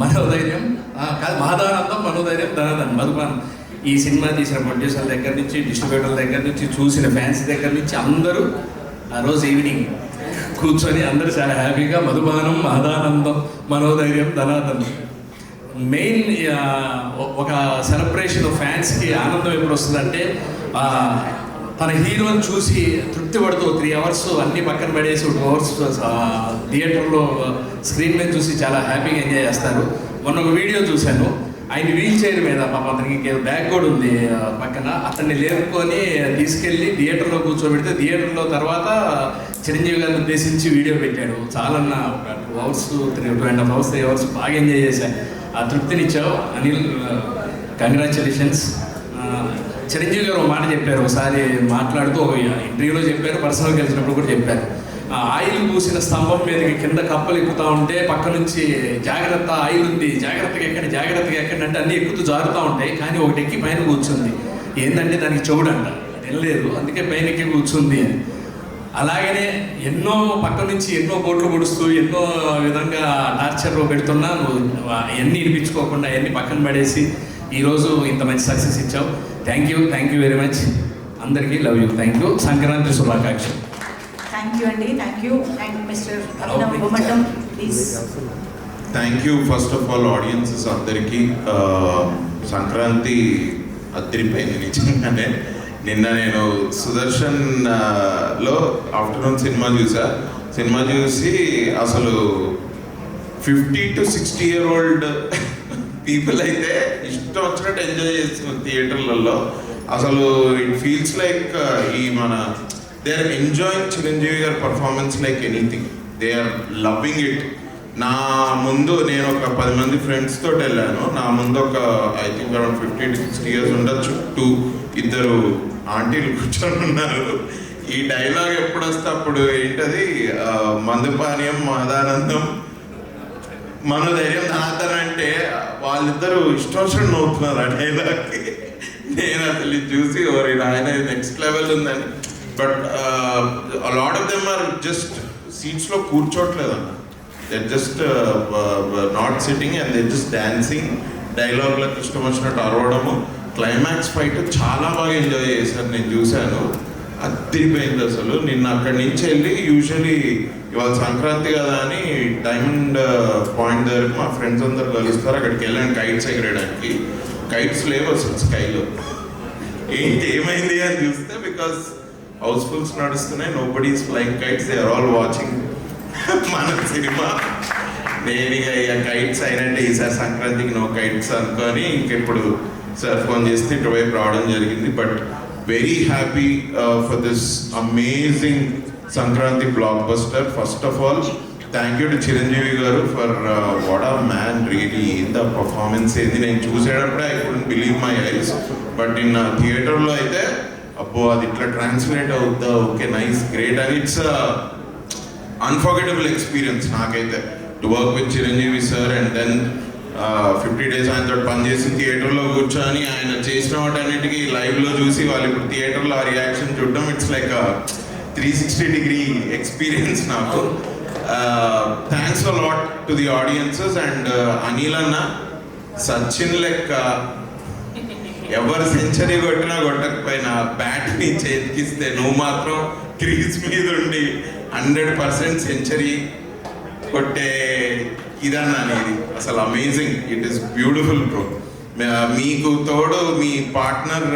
[SPEAKER 13] మనోధైర్యం కాదు, మహదానందం, మనోధైర్యం, ధనానందం, మధుపానం. ఈ సినిమా తీసిన ప్రొడ్యూసర్ల దగ్గర నుంచి, డిస్ట్రిబ్యూటర్ల దగ్గర నుంచి, చూసిన ఫ్యాన్స్ దగ్గర నుంచి అందరూ ఆ రోజు ఈవినింగ్ కూర్చొని అందరూ చాలా హ్యాపీగా మధుపానం, మహదానందం, మనోధైర్యం, ధనానందం. మెయిన్ ఒక సెలబ్రేషన్ ఫ్యాన్స్కి ఆనందం ఎప్పుడు వస్తుందంటే, తన హీరోని చూసి తృప్తి పడుతూ 3 అవర్స్ అన్నీ పక్కన పడేసి 2 అవర్స్ థియేటర్లో స్క్రీన్ మీద చూసి చాలా హ్యాపీగా ఎంజాయ్ చేస్తారు. మొన్న ఒక వీడియో చూశాను, ఆయన వీల్ చైర్ మీద, పాప అతనికి బ్యాగ్ కూడా ఉంది పక్కన, అతన్ని లేపుకొని తీసుకెళ్ళి థియేటర్లో కూర్చోబెడితే థియేటర్లో తర్వాత చిరంజీవి గారిని ఉద్దేశించి వీడియో పెట్టాడు. చాలా ఒక 2 అవర్స్ 2.5 అవర్స్ 3 అవర్స్ బాగా ఎంజాయ్ చేశాను. ఆ తృప్తినిచ్చావు అనిల్, కంగ్రాచులేషన్స్. చిరంజీవి గారు ఒక మాట చెప్పారు, ఒకసారి మాట్లాడుతూ ఒక ఇంటర్వ్యూలో చెప్పారు, పర్సనల్గా కలిసినప్పుడు కూడా చెప్పారు. ఆయిల్ పూసిన స్తంభం మీదకి కింద కప్పలు ఎక్కుతూ ఉంటే పక్క నుంచి జాగ్రత్త, ఆయిల్ ఉంది, జాగ్రత్తగా ఎక్కండి అంటే అన్నీ ఎక్కుతూ జారుతూ ఉంటాయి, కానీ ఒకటి ఎక్కి పైన కూర్చుంది. ఏంటంటే దానికి చెవుడంట, వెళ్ళలేదు, అందుకే పైన ఎక్కి కూర్చుంది అని. అలాగనే ఎన్నో పక్క నుంచి ఎన్నో కోట్లు పొడుస్తూ ఎన్నో విధంగా టార్చర్ పెడుతున్నా నువ్వు ఎన్ని వినిపించుకోకుండా ఎన్ని పక్కన పడేసి ఈరోజు ఇంత మంచి సక్సెస్ ఇచ్చావు. Thank you very much. అందరికీ love you. Thank you. Sankranti శుభాకాంక్షలు.
[SPEAKER 1] థ్యాంక్ యూ అండి. Thank you. And mister Abhinav Bommatam please.
[SPEAKER 15] Thank you first of all audiences అందరికీ. సంక్రాంతి అద్దరిపోయింది నిజంగానే. నిన్న నేను సుదర్శన్ లో ఆఫ్టర్నూన్ సినిమా చూసి అసలు 50 to 60 year old పీపుల్ అయితే ఇష్టం వచ్చినట్టు ఎంజాయ్ చేస్తున్నారు థియేటర్లలో. అసలు ఇట్ ఫీల్స్ లైక్ ఈ మన దే ఆర్ ఎంజాయింగ్ చిరంజీవి గారి performance like anything. They are loving it. నా ముందు నేను ఒక 10 మంది ఫ్రెండ్స్ తోటి వెళ్ళాను. నా ముందు ఒక I think around 50 to 60 years ఉండొచ్చు, 2 ఆంటీలు కూర్చొని ఉన్నారు. ఈ డైలాగ్ ఎప్పుడు వస్తే అప్పుడు ఏంటది, మందుపానీయం మహదానందం మనోధైర్యం ధనార్దన అంటే వాళ్ళిద్దరూ ఇష్టం నవ్వుతున్నారు ఆ డైలాగ్కి. నేను అసలు ఇది చూసి ఓరి నాయన నెక్స్ట్ లెవెల్ ఉందని. But lot of them are just సీట్స్లో కూర్చోట్లేదన్న. they're just not sitting and they're just dancing. డైలాగ్లకు ఇష్టం వచ్చినట్టు అరవడము. క్లైమాక్స్ ఫైట్ చాలా బాగా ఎంజాయ్ చేశాను, నేను చూశాను. అదిరిపోయింది అసలు. నిన్న అక్కడి నుంచి వెళ్ళి యూజువలీ ఇవాళ సంక్రాంతి కదా అని డైమండ్ పాయింట్ దగ్గర మా ఫ్రెండ్స్ అందరు కలుస్తారు. అక్కడికి వెళ్ళాను కైట్స్ ఎగరేయడానికి. కైట్స్ లేవు అసలు స్కైలో. ఏమైంది అని చూస్తే బికాస్ హౌస్ఫుల్స్ నడుస్తున్నాయి, nobody is flying kites, they are all watching మన సినిమా. నేను ఇక కైట్స్ అయినట్టే ఈసారి సంక్రాంతికి నో కైట్స్ అనుకొని ఇంకెప్పుడు సార్ ఫోన్ చేస్తే ఇటువైపు రావడం జరిగింది. But very happy for this amazing Sankranti blockbuster. First of all thank you to Chiranjeevi గారు for what a man really. ఇంత పర్ఫార్మెన్స్ ఏంది, నేను చూసేటప్పుడే I couldn't believe my eyes. But నిన్న థియేటర్లో అయితే అబ్బో అది ఇట్లా ట్రాన్స్లేట్ అవుద్దా, ఓకే నైస్ గ్రేట్ అని. ఇట్స్ అన్ఫర్గెటబుల్ ఎక్స్పీరియన్స్ నాకైతే to work with Chiranjeevi sir. And then 50 days ఆయనతో పనిచేసి థియేటర్లో కూర్చొని ఆయన చేసిన వాటన్నిటికీ లైవ్లో చూసి వాళ్ళు ఇప్పుడు థియేటర్లో ఆ రియాక్షన్ చూడడం, ఇట్స్ లైక్ 360-degree ఎక్స్పీరియన్స్ నాకు. Thanks a lot to the audiences. And Anil అన్న సచిన్ లెక్క ఎవరు సెంచరీ కొట్టినా కొట్టకపోయినా బ్యాట్ని చేతికిస్తే నువ్వు మాత్రం క్రీజ్ మీద ఉండి 100% సెంచరీ కొట్టే ఇదన్నా అనేది అసలు amazing. It is beautiful bro. మీకు తోడు మీ పార్ట్నర్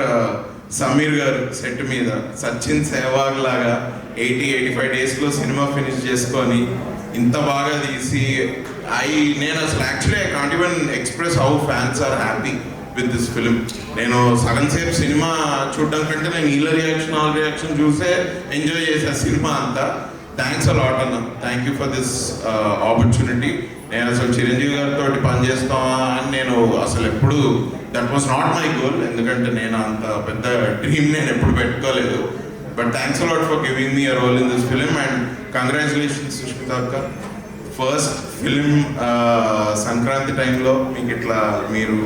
[SPEAKER 15] సమీర్ గారు సెట్ మీద సచిన్ సెహ్వాగ్ లాగా 80-85 daysలో సినిమా ఫినిష్ చేసుకొని ఇంత బాగా తీసి నేను అసలు actually I can't even express how fans are happy with this film. నేను సగం సేపు సినిమా చూడడం కంటే నేను వీళ్ళ రియాక్షన్ ఆల్ రియాక్షన్ చూసే ఎంజాయ్ చేసా సినిమా అంతా. థ్యాంక్స్ అ లాట్ అన్న. Thank you for this opportunity. నేను అసలు చిరంజీవి గారితో పనిచేస్తామా అని నేను అసలు ఎప్పుడు, that was not my goal. ఎందుకంటే నేను అంత పెద్ద డ్రీమ్ నేను ఎప్పుడు పెట్టుకోలేదు. But thanks a lot for giving me a role in this film. And congratulations Sushmita అక్క. ఫస్ట్ ఫిలిం సంక్రాంతి టైంలో మీకు ఇట్లా మీరు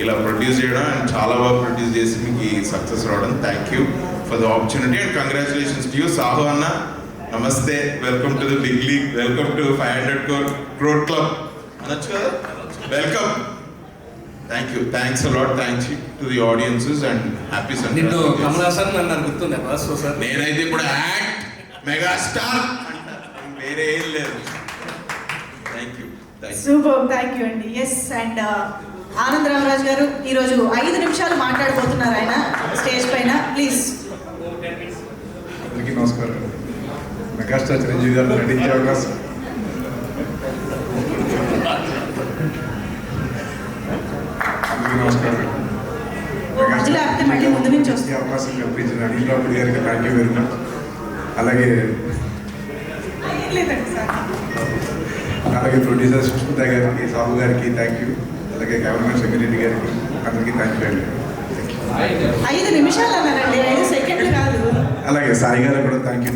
[SPEAKER 15] ఇలా ప్రొడ్యూస్ చేయడం అండ్ చాలా బాగా ప్రొడ్యూస్ చేసి మీకు ఈ సక్సెస్ రావడం. Thank you for the opportunity and congratulations to you. Sahu అన్న నమస్తే, welcome to the big league, welcome to 500 crore club అనొచ్చు కదా, welcome. Thank you, thanks a lot. Thanks to the audiences and happy Sankranti.
[SPEAKER 13] Kamal Haasan నన్ను గుర్తుండే boss sir.
[SPEAKER 15] నేనైతే ఇప్పుడు act megastar వేరే ఏం లేదు. Thank you.
[SPEAKER 1] Super, thank you అండి. ఎస్, అండ్ ఆనంద్ రామరాజు గారు ఈరోజు 5 నిమిషాలు మాట్లాడబోతున్నారు ఆయన స్టేజ్ పైన. ప్లీజ్.
[SPEAKER 16] అందరికీ నమస్కారం. మెగాస్టార్ చిరంజీవి గారు నటించే అవకాశం అందరికీ నమస్కారం. అవకాశం కల్పించిన అనిల్ రావుడి గారికి థ్యాంక్ యూ వెరీ మచ్. అలాగే ప్రొడ్యూసర్ సుష్మిత గారికి, సాహు గారికి థ్యాంక్ యూ. అలాగే కెమెరామెన్ సెక్రటరీ గారికి అందరికీ థ్యాంక్ యూ అండి.
[SPEAKER 1] 5 నిమిషాలు అన్నారండి, 5 సెకండ్లు కాదు.
[SPEAKER 16] అలాగే సాయి గారికి కూడా thank you.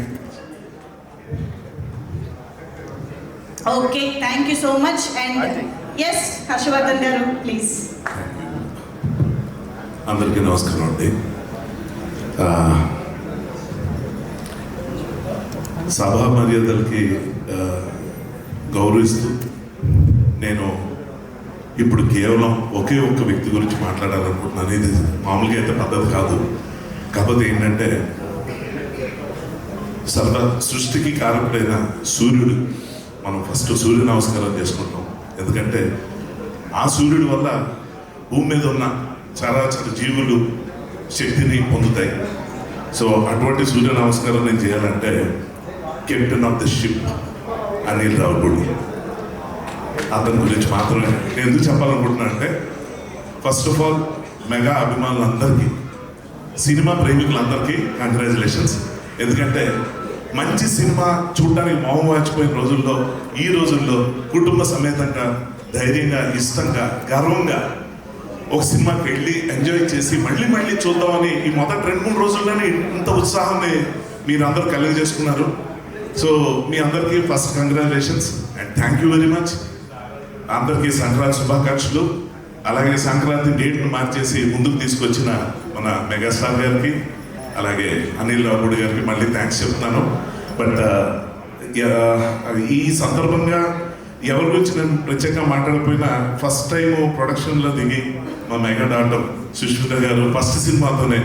[SPEAKER 1] Okay, thank you so much. And yes, Harshavardhan garu please.
[SPEAKER 17] అందరికీ నమస్కారం అండి. సభా మర్యాదలకి గౌరవిస్తూ నేను ఇప్పుడు కేవలం ఒకే ఒక్క వ్యక్తి గురించి మాట్లాడాలనుకుంటున్నాను. ఇది మామూలుగా అయితే పద్ధతి కాదు. కాకపోతే ఏంటంటే సృష్టికి కారకుడైన సూర్యుడు, మనం ఫస్ట్ సూర్య నమస్కారం చేసుకుంటాం. ఎందుకంటే ఆ సూర్యుడి వల్ల భూమి మీద ఉన్న చరాచర జీవులు శక్తిని పొందుతాయి. సో అటువంటి సూర్య నమస్కారం నేను చేయాలంటే captain of the ship Anil Ravipudi, అతని గురించి మాత్రమే నేను ఎందుకు చెప్పాలనుకుంటున్నా అంటే, ఫస్ట్ ఆఫ్ ఆల్ మెగా అభిమానులందరికీ, సినిమా ప్రేమికులందరికీ కంగ్రాచులేషన్స్. ఎందుకంటే మంచి సినిమా చూడడానికి మొహం వాచిపోయిన రోజుల్లో ఈ రోజుల్లో కుటుంబ సమేతంగా ధైర్యంగా ఇష్టంగా గర్వంగా ఒక సినిమాకి వెళ్ళి ఎంజాయ్ చేసి మళ్ళీ మళ్ళీ చూద్దామని ఈ మొదటి 2-3 రోజుల్లోనే ఇంత ఉత్సాహాన్ని మీరు అందరూ కలుగజేసుకున్నారు. సో మీ అందరికీ first congratulations and thank you very much. అందరికీ సంక్రాంతి శుభాకాంక్షలు. అలాగే సంక్రాంతి డేట్ను మార్చేసి ముందుకు తీసుకొచ్చిన మన మెగాస్టార్ గారికి అలాగే అనిల్ రావుపూడి గారికి మళ్ళీ థ్యాంక్స్ చెప్తున్నాను. బట్ ఈ సందర్భంగా ఎవరి గురించి నేను ప్రత్యేకంగా మాట్లాడకపోయినా ఫస్ట్ టైం ప్రొడక్షన్లో దిగి మా మెగా డాక్టర్ సుష్మిత గారు ఫస్ట్ సినిమాతోనే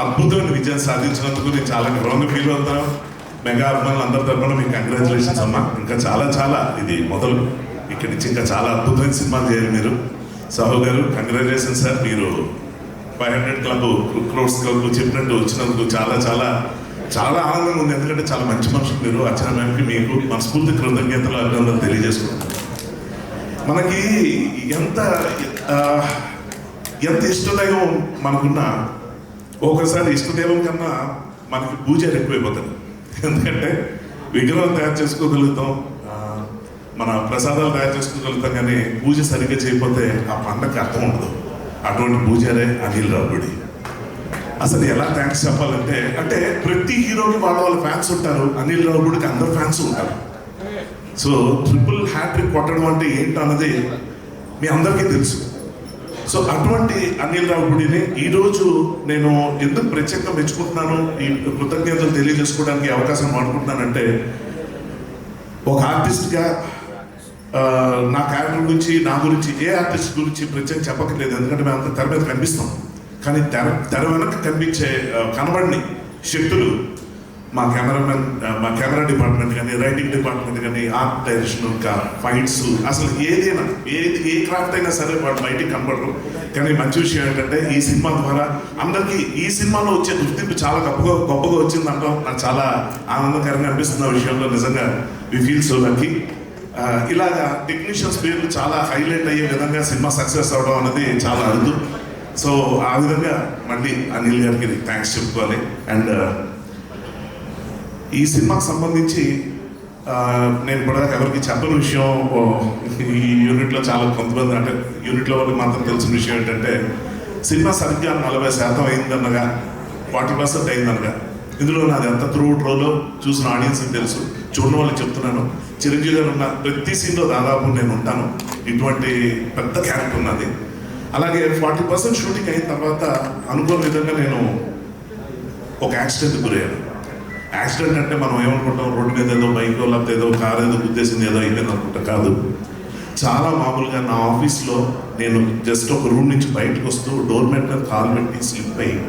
[SPEAKER 17] అద్భుతమైన విజయం సాధించినందుకు నేను చాలా గర్వంగా ఫీల్ అవుతాను. మెగా అభిమానులు అందరి తరఫున మీకు కంగ్రాచులేషన్స్ అమ్మా. ఇంకా చాలా చాలా ఇది మొదలు, ఇక్కడి నుంచి ఇంకా చాలా అద్భుతమైన సినిమాలు చేయాలి మీరు. సాహు గారు కంగ్రాచులేషన్స్ సార్. మీరు 500 క్రోర్స్ క్లబ్ చెప్పినట్టు వచ్చినందుకు చాలా చాలా చాలా ఆనందంగా ఉంది. ఎందుకంటే చాలా మంచి మనుషులు మీరు. అర్చన మ్యామ్కి మీకు మనస్ఫూర్తి కృతజ్ఞతలు అభినందనలు తెలియజేసుకుంటున్నాను. మనకి ఎంత ఇష్టదైవం మనకున్నా ఒకసారి ఇష్టదైవం కన్నా మనకి పూజ ఎక్కువైపోతుంది. ఎందుకంటే విగ్రహం తయారు చేసుకోగలుగుతాం, మన ప్రసాదాలు తయారు చేసుకోగలుగుతాం, కానీ పూజ సరిగ్గా చేయకపోతే ఆ పండగకి అర్థం ఉండదు. అటువంటి పూజారే అనిల్ రావుపూడి. అసలు ఎలా థ్యాంక్స్ చెప్పాలంటే, అంటే ప్రతి హీరోకి వాళ్ళ ఫ్యాన్స్ ఉంటారు, అనిల్ రావుపూడికి అందరు ఫ్యాన్స్ ఉంటారు. సో ట్రిపుల్ హ్యాట్రిక్ కొట్టడం అంటే ఏంటన్నది మీ అందరికీ తెలుసు. సో అటువంటి అనిల్ రావుపూడిని ఈరోజు నేను ఎందుకు ప్రత్యేకంగా మెచ్చుకుంటున్నాను, ఈ కృతజ్ఞతలు తెలియజేసుకోవడానికి అవకాశం అనుకుంటున్నానంటే, ఒక ఆర్టిస్ట్గా నా క్యారెక్టర్ గురించి నా గురించి ఏ ఆర్టిస్ట్ గురించి ప్రత్యేకంగా చెప్పక్కర్లేదు. ఎందుకంటే మేము అంత తెర మీద కనిపిస్తాం, కానీ తెర వెనక కనబడిని శక్తులు మా కెమెరామెన్, మా కెమెరా డిపార్ట్మెంట్ కానీ, రైటింగ్ డిపార్ట్మెంట్ కానీ, ఆర్ట్ డైరెక్షన్, ఇంకా ఫైట్స్, అసలు ఏదైనా ఏ క్రాఫ్ట్ అయినా సరే వాళ్ళు బయటికి కనబడరు. కానీ మంచి విషయం ఏంటంటే ఈ సినిమా ద్వారా అందరికీ ఈ సినిమాలో వచ్చే గుర్తింపు చాలా గొప్పగా వచ్చిందంటాం. నాకు చాలా ఆనందకరంగా అనిపిస్తున్న విషయంలో నిజంగా వి ఫీల్ సో లక్కీ. ఇలాగా టెక్నీషియన్స్ పేర్లు చాలా హైలైట్ అయ్యే విధంగా సినిమా సక్సెస్ అవడం అనేది చాలా అరుదు. సో ఆ విధంగా మళ్ళీ అనిల్ గారికి థ్యాంక్స్ చెప్పుకోవాలి. అండ్ ఈ సినిమాకి సంబంధించి నేను కూడా ఎవరికి చెప్పని విషయం, ఈ యూనిట్లో చాలా కొంతమంది, అంటే యూనిట్లో వాళ్ళకి మాత్రం తెలిసిన విషయం ఏంటంటే, సినిమా సరిగ్గా 40% అయిందనగా 40% అయిందనగా ఇందులో నాది ఎంత త్రూఅవుట్ రోలో చూసిన ఆడియన్స్కి తెలుసు, చూడని వాళ్ళకి చెప్తున్నాను. చిరంజీవి గారు ఉన్న ప్రతి సీన్లో దాదాపు నేను ఉంటాను. ఇటువంటి పెద్ద క్యారెక్టర్ ఉన్నది. అలాగే 40% షూటింగ్ అయిన తర్వాత అనుకోని విధంగా నేను ఒక యాక్సిడెంట్కి గురయ్యాను. యాక్సిడెంట్ అంటే మనం ఏమనుకుంటాం, రోడ్డు మీద ఏదో బైక్ లేకపోతే ఏదో కారు ఏదో గుద్దేసింది ఏదో అయిపోయింది అనుకుంటా. కాదు, చాలా మామూలుగా నా ఆఫీస్లో నేను జస్ట్ ఒక రూమ్ నుంచి బయటకు వస్తూ డోర్ మ్యాట్ మీద కాలు పెట్టి స్లిప్ అయ్యి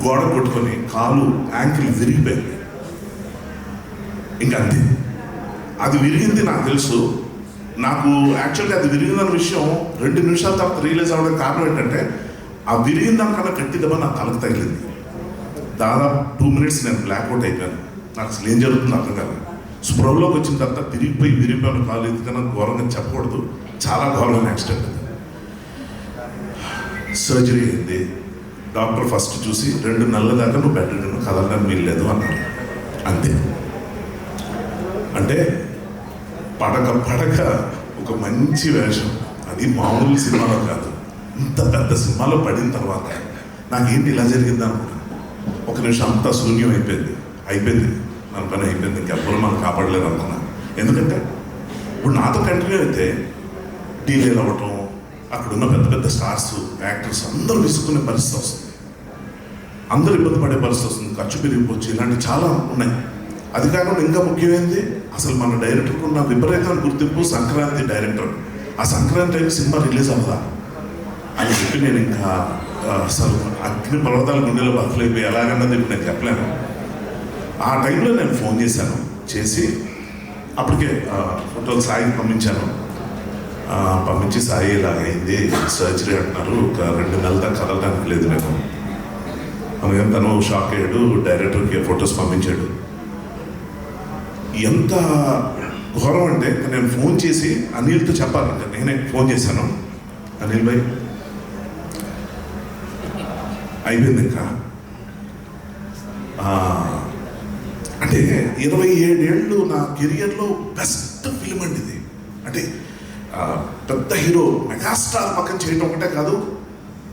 [SPEAKER 17] గోడ కొట్టుకొని కాలు యాంకిల్ విరిగిపోయింది. ఇంకా అంతే. అది విరిగింది నాకు తెలుసు. నాకు యాక్చువల్గా అది విరిగిందన్న విషయం 2 నిమిషాల తర్వాత రియలైజ్ అవ్వడానికి కారణం ఏంటంటే, ఆ విరిగిన దానికన్నా గట్టి దెబ్బ నా తలకు తగిలింది. దాదాపు 2 minutes నేను బ్లాక్అవుట్ అయిపోయాను. నాకు అసలు ఏం జరుగుతుందో అర్థం కాదు. స్పృహలోకి వచ్చిన తర్వాత విరిగిపోయిన కాలు, ఎందుకన్నా ఘోరంగా చెప్పకూడదు, చాలా ఘోరమైన యాక్సిడెంట్. సర్జరీ అయింది. డాక్టర్ ఫస్ట్ చూసి 2 నెలల దాకా నువ్వు బెడ్ కదలడానికి వీల్లేదు అన్నారు. అంతే. అంటే పడక ఒక మంచి వేషం, అది మామూలు సినిమాలో కాదు, ఇంత పెద్ద సినిమాలో పడిన తర్వాత నాకేంటి ఇలా జరిగింది అనుకున్నాను. ఒక నిమిషం అంతా శూన్యం అయిపోయింది, మన పని అయిపోయింది, ఇంకెవ్వరు మనం కాపాడలేదు అనుకున్నాను. ఎందుకంటే ఇప్పుడు నాతో కంటిన్యూ అయితే డీలేలు అవ్వటం, అక్కడున్న పెద్ద స్టార్స్, యాక్టర్స్ అందరూ విసుక్కునే పరిస్థితి వస్తుంది, అందరూ ఇబ్బంది పడే పరిస్థితి వస్తుంది, ఖర్చు పెరిగిపోవచ్చు, ఇలాంటివి చాలా ఉన్నాయి. అది కాకుండా ఇంకా ముఖ్యమైనది, అసలు మన డైరెక్టర్కి ఉన్న విపరీతమైన గుర్తింపు సంక్రాంతి డైరెక్టర్. ఆ సంక్రాంతి టైం సినిమా రిలీజ్ అవ్వదా అని చెప్పి నేను ఇంకా అసలు అగ్ని పర్వతాల గుండెలో బతులైపోయి ఎలాగన్నది నేను చెప్పలేను. ఆ టైంలో నేను ఫోన్ చేసి అప్పటికే ఫోటోలు సాయికి పంపించి సాయి ఇలాగైంది, సర్జరీ అంటున్నారు, ఒక 2 నెలల దాకా కదలడానికి లేదు నేను. అందుకని తను షాక్ అయ్యాడు, డైరెక్టర్కి ఫొటోస్ పంపించాడు. ఎంత ఘోరం అంటే నేను ఫోన్ చేసి అనిల్తో చెప్పాలి, ఇంకా నేనే ఫోన్ చేశాను, అనిల్ భాయ్ అయిపోయింది, ఇంకా అంటే 27 ఏళ్ళు నా కెరియర్లో బెస్ట్ ఫిలిం అండి ఇది. అంటే పెద్ద హీరో మెగాస్టార్ పక్కన చేయడం ఒకటే కాదు,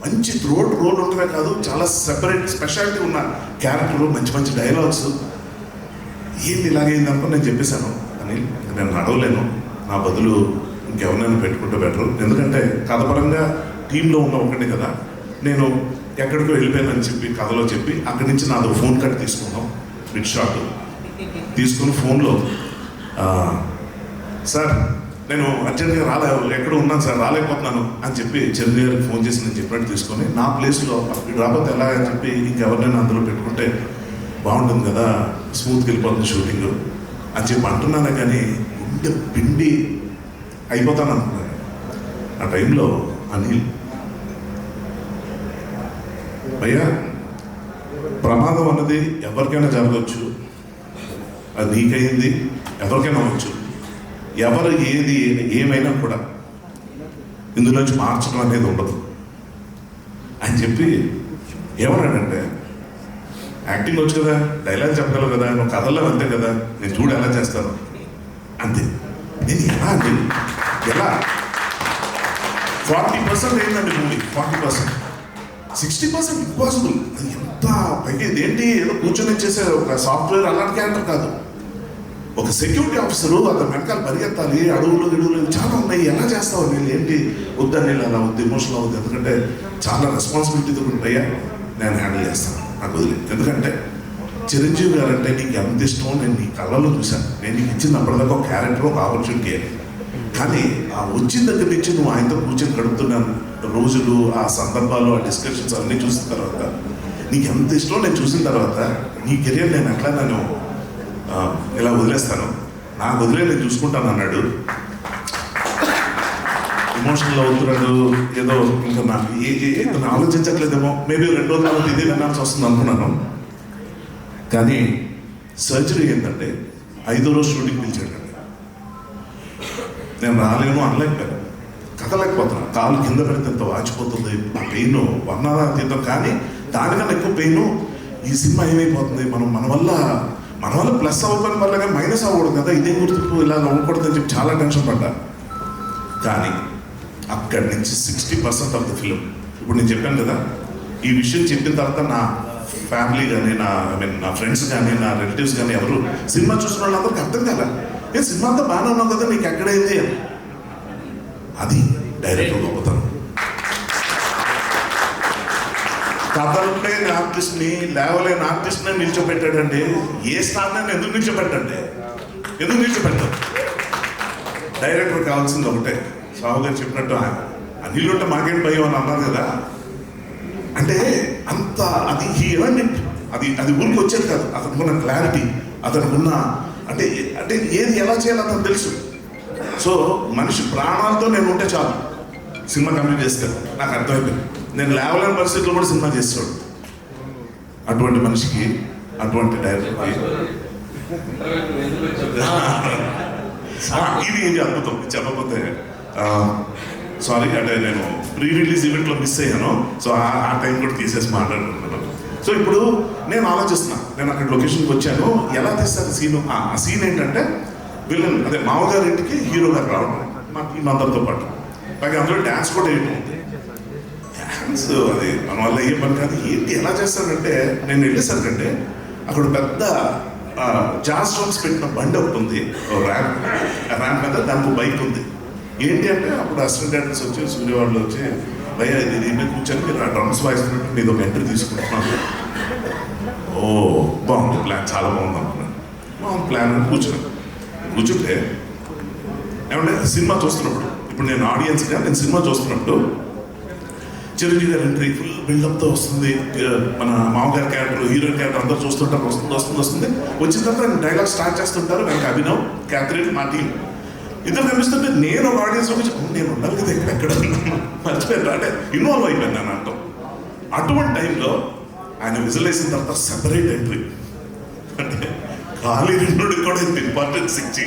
[SPEAKER 17] మంచి థ్రోట్ రోల్ ఉండటమే కాదు, చాలా సెపరేట్ స్పెషాలిటీ ఉన్న క్యారెక్టర్, మంచి మంచి డైలాగ్స్. ఏంటి ఇలాగైందనుకో నేను చెప్పేశాను అని, నేను నడవలేను, నా బదులు ఇంకెవరినైనా పెట్టుకుంటే బెటర్. ఎందుకంటే కథపరంగా టీంలో ఉన్న ఒకటి కదా, నేను ఎక్కడికో వెళ్ళిపోయానని చెప్పి కథలో చెప్పి అక్కడి నుంచి నాదో ఫోన్ కట్ తీసుకున్నాం, బిట్ షాట్ తీసుకుని ఫోన్లో సార్ నేను అర్జెంట్గా ఎక్కడ ఉన్నాను సార్, రాలేకపోతున్నాను అని చెప్పి చిరంజీవి గారికి ఫోన్ చేసి నేను చెప్పినట్టు తీసుకొని నా ప్లేస్లో అక్కడ రాకపోతే ఎలా అని చెప్పి ఇంకెవరినైనా అందులో పెట్టుకుంటే బాగుంటుంది కదా, స్మూత్గా వెళ్ళిపోతుంది షూటింగ్ అని చెప్పి అంటున్నాను. కానీ గుండె పిండి అయిపోతాను అనుకున్నాను. ఆ టైంలో అనిల్, భయ్యా ప్రమాదం అన్నది ఎవరికైనా జరగవచ్చు, అది నీకైంది, ఎవరికైనా అవ్వచ్చు, ఎవరు ఏది ఏమైనా కూడా ఇందులోంచి మార్చడం అనేది ఉండదు అని చెప్పి ఏమన్నాడంటే, యాక్టింగ్ వచ్చు కదా, డైలాగ్ చెప్పగలవు కదా, నువ్వు కథల్లో అంతే కదా, నేను చూడు ఎలా చేస్తాను అంతే. నేను ఎలా అండి, ఎలా 40% ఏంటండి మూవీ, 40%, 60% ఇంపాసిబుల్. అది ఎంత పైకి ఇదేంటి ఏదో కూర్చొని చేసే ఒక సాఫ్ట్వేర్ అలాంటి క్యారెక్టర్ కాదు, ఒక సెక్యూరిటీ ఆఫీసరు, అతను వెనకాల పరిగెత్తాలి, అడవులు గిడువులు చాలా ఉన్నాయి, ఎలా చేస్తావు నేను, ఏంటి వద్దని అలా వద్దు, ఎమోషనల్ అవుద్ది, ఎందుకంటే చాలా రెస్పాన్సిబిలిటీతో ఉంటాయా, నేను హ్యాండిల్ చేస్తాను, నాకు వదిలే. ఎందుకంటే చిరంజీవి గారు అంటే నీకు ఎంత ఇష్టమో నేను నీ కళ్ళలో చూశాను, నేను నీకు ఇచ్చిన అప్పటిదాకా ఒక క్యారెక్టర్, ఒక ఆపర్చునిటీ అని. కానీ ఆ వచ్చిన దగ్గర నుంచి నువ్వు ఆయనతో కూర్చొని గడుపుతున్నాను రోజులు, ఆ సందర్భాలు, ఆ డిస్కషన్స్ అన్నీ చూసిన తర్వాత నీకు ఎంత ఇష్టమో నేను చూసిన తర్వాత నీ కెరియర్ నేను ఎట్లా నేను ఇలా వదిలేస్తాను, నాకు వదిలే నేను చూసుకుంటాను అన్నాడు. ఎమోషనల్ అవుతున్నాడు, ఏదో ఇంకా నాకు ఆలోచించట్లేదేమో, మేబీ 2 రోజులు ఇదే వినాల్సి వస్తుంది అనుకున్నాను. కానీ సర్జరీ ఏంటంటే 5వ రోజు షూటింగ్ పిలిచాడు. నేను రాలేను అనలేకపోయాను, కదలేకపోతున్నాను, కాలు కింద పెడితే ఎంత వాచిపోతుంది, ఆ పెయిన్ వర్ణాతీతం. కానీ దానికన్నా ఎక్కువ పెయిన్ ఈ సినిమా ఏమైపోతుంది, మన వల్ల ప్లస్ అవ్వకపోయిన వల్ల కానీ మైనస్ అవ్వకూడదు కదా, ఇదే గుర్తుకు ఇలా అవ్వకూడదు అని చెప్పి చాలా టెన్షన్ పడ్డా. కానీ అక్కడి నుంచి 60% ఆఫ్ ద ఫిలిం, ఇప్పుడు నేను చెప్పాను కదా, ఈ విషయం చెప్పిన తర్వాత నా ఫ్యామిలీ కానీ నా ఫ్రెండ్స్ కానీ నా రిలేటివ్స్ కానీ ఎవరు సినిమా చూసిన వాళ్ళందరికీ అర్థం కదా, ఏ సినిమా అంతా బాగానే ఉన్నావు కదా, నీకు ఎక్కడైంది అని. అది డైరెక్టర్ గొప్పతనం. కథలేని ఆర్టిస్ట్ని, లేవలేని ఆర్టిస్ట్ని నిల్చోబెట్టాడండి. ఏ స్థానాన్ని ఎందుకు నిల్చోబెట్టండి, ఎందుకు నిల్చోబెట్టాడు? డైరెక్టర్ కావాల్సింది ఒకటే, సాహు గారు చెప్పినట్టు అనిల్ ఉంటే మాకేం భయం అని అన్నారు కదా, అంటే అంత అది అది ఊరికి వచ్చేది కాదు. అతనుకున్న క్లారిటీ, అతనుకున్న అంటే ఏది ఎలా చేయాలో అతను తెలుసు. సో మనిషి ప్రాణాలతో నేను ఉంటే చాలు సినిమా కంప్లీట్ చేస్తాడు, నాకు అర్థమైపోయింది. నేను లేవలేని పరిస్థితుల్లో కూడా సినిమా చేస్తాడు. అటువంటి మనిషికి, అటువంటి డైరెక్టర్కి ఇది అద్భుతం. చెప్పకపోతే సారీ, అంటే నేను ప్రీ రిలీజ్ ఈవెంట్లో మిస్ అయ్యాను. సో ఆ టైం కూడా తీసేసి మాట్లాడుకుంటున్నాను. సో ఇప్పుడు నేను ఆలోచిస్తున్నాను, నేను అక్కడ లొకేషన్కి వచ్చాను, ఎలా తీస్తారు సీను. ఆ సీన్ ఏంటంటే విలన్, అదే మామగారి ఇంటికి హీరో గారు రావడం, మా టీం అందరితో పాటు, అలాగే అందులో డ్యాన్స్ కూడా వేయటం ఉంది. డ్యాన్స్ అది మన వల్ల అయ్యే పని కాదు. ఏంటి ఎలా చేస్తానంటే, నేను వెళ్ళేసరికంటే అక్కడ పెద్ద జాజ్ సాంగ్స్ పెట్టిన బండి ఒకటి ఉంది, ర్యాంప్ మీద, దానికి బైక్ ఉంది. ఏంటి అంటే అప్పుడు అసిస్టెంట్ డైరెక్టర్స్ వచ్చి, సూర్య వాళ్ళు వచ్చి, భయ్యా ఇది దీన్ని కూర్చొని మీరు ఆ డ్రమ్స్ వాయిస్తున్నట్టు మీద ఒక ఎంట్రీ తీసుకుంటున్నాను. ఓ బాగుంది ప్లాన్, చాలా బాగుంది అనుకున్నాను. బాగుంది ప్లాన్ అని కూర్చుంటే ఏమంటే సినిమా చూస్తున్నప్పుడు, ఇప్పుడు నేను ఆడియన్స్గా నేను సినిమా చూస్తున్నప్పుడు చిరంజీవి గారి ఎంట్రీ ఫుల్ బిల్డప్తో వస్తుంది. మన మామగారి క్యారెక్టర్, హీరోయిన్ క్యారెక్టర్ అందరూ చూస్తుంటారు, వస్తుంది. వచ్చిన తర్వాత డైలాగ్ స్టార్ట్ చేస్తుంటారు. వెనక అభినవ్, క్యాథరిన్, మా టీం ఇద్దరు కనిపిస్తుంటే నేను ఒక ఆడియన్స్లో వచ్చి నేను ఉండాలి కదా, ఎక్కడ మర్చిపోయాను, అంటే ఇన్వాల్వ్ అయిపోయాను నేను అంటాం. అటువంటి టైంలో ఆయన విజువల్ వేసిన తర్వాత సెపరేట్ ఎంట్రీ, అంటే ఖాళీ రెండుడికి కూడా ఇంపార్టెన్స్ ఇచ్చి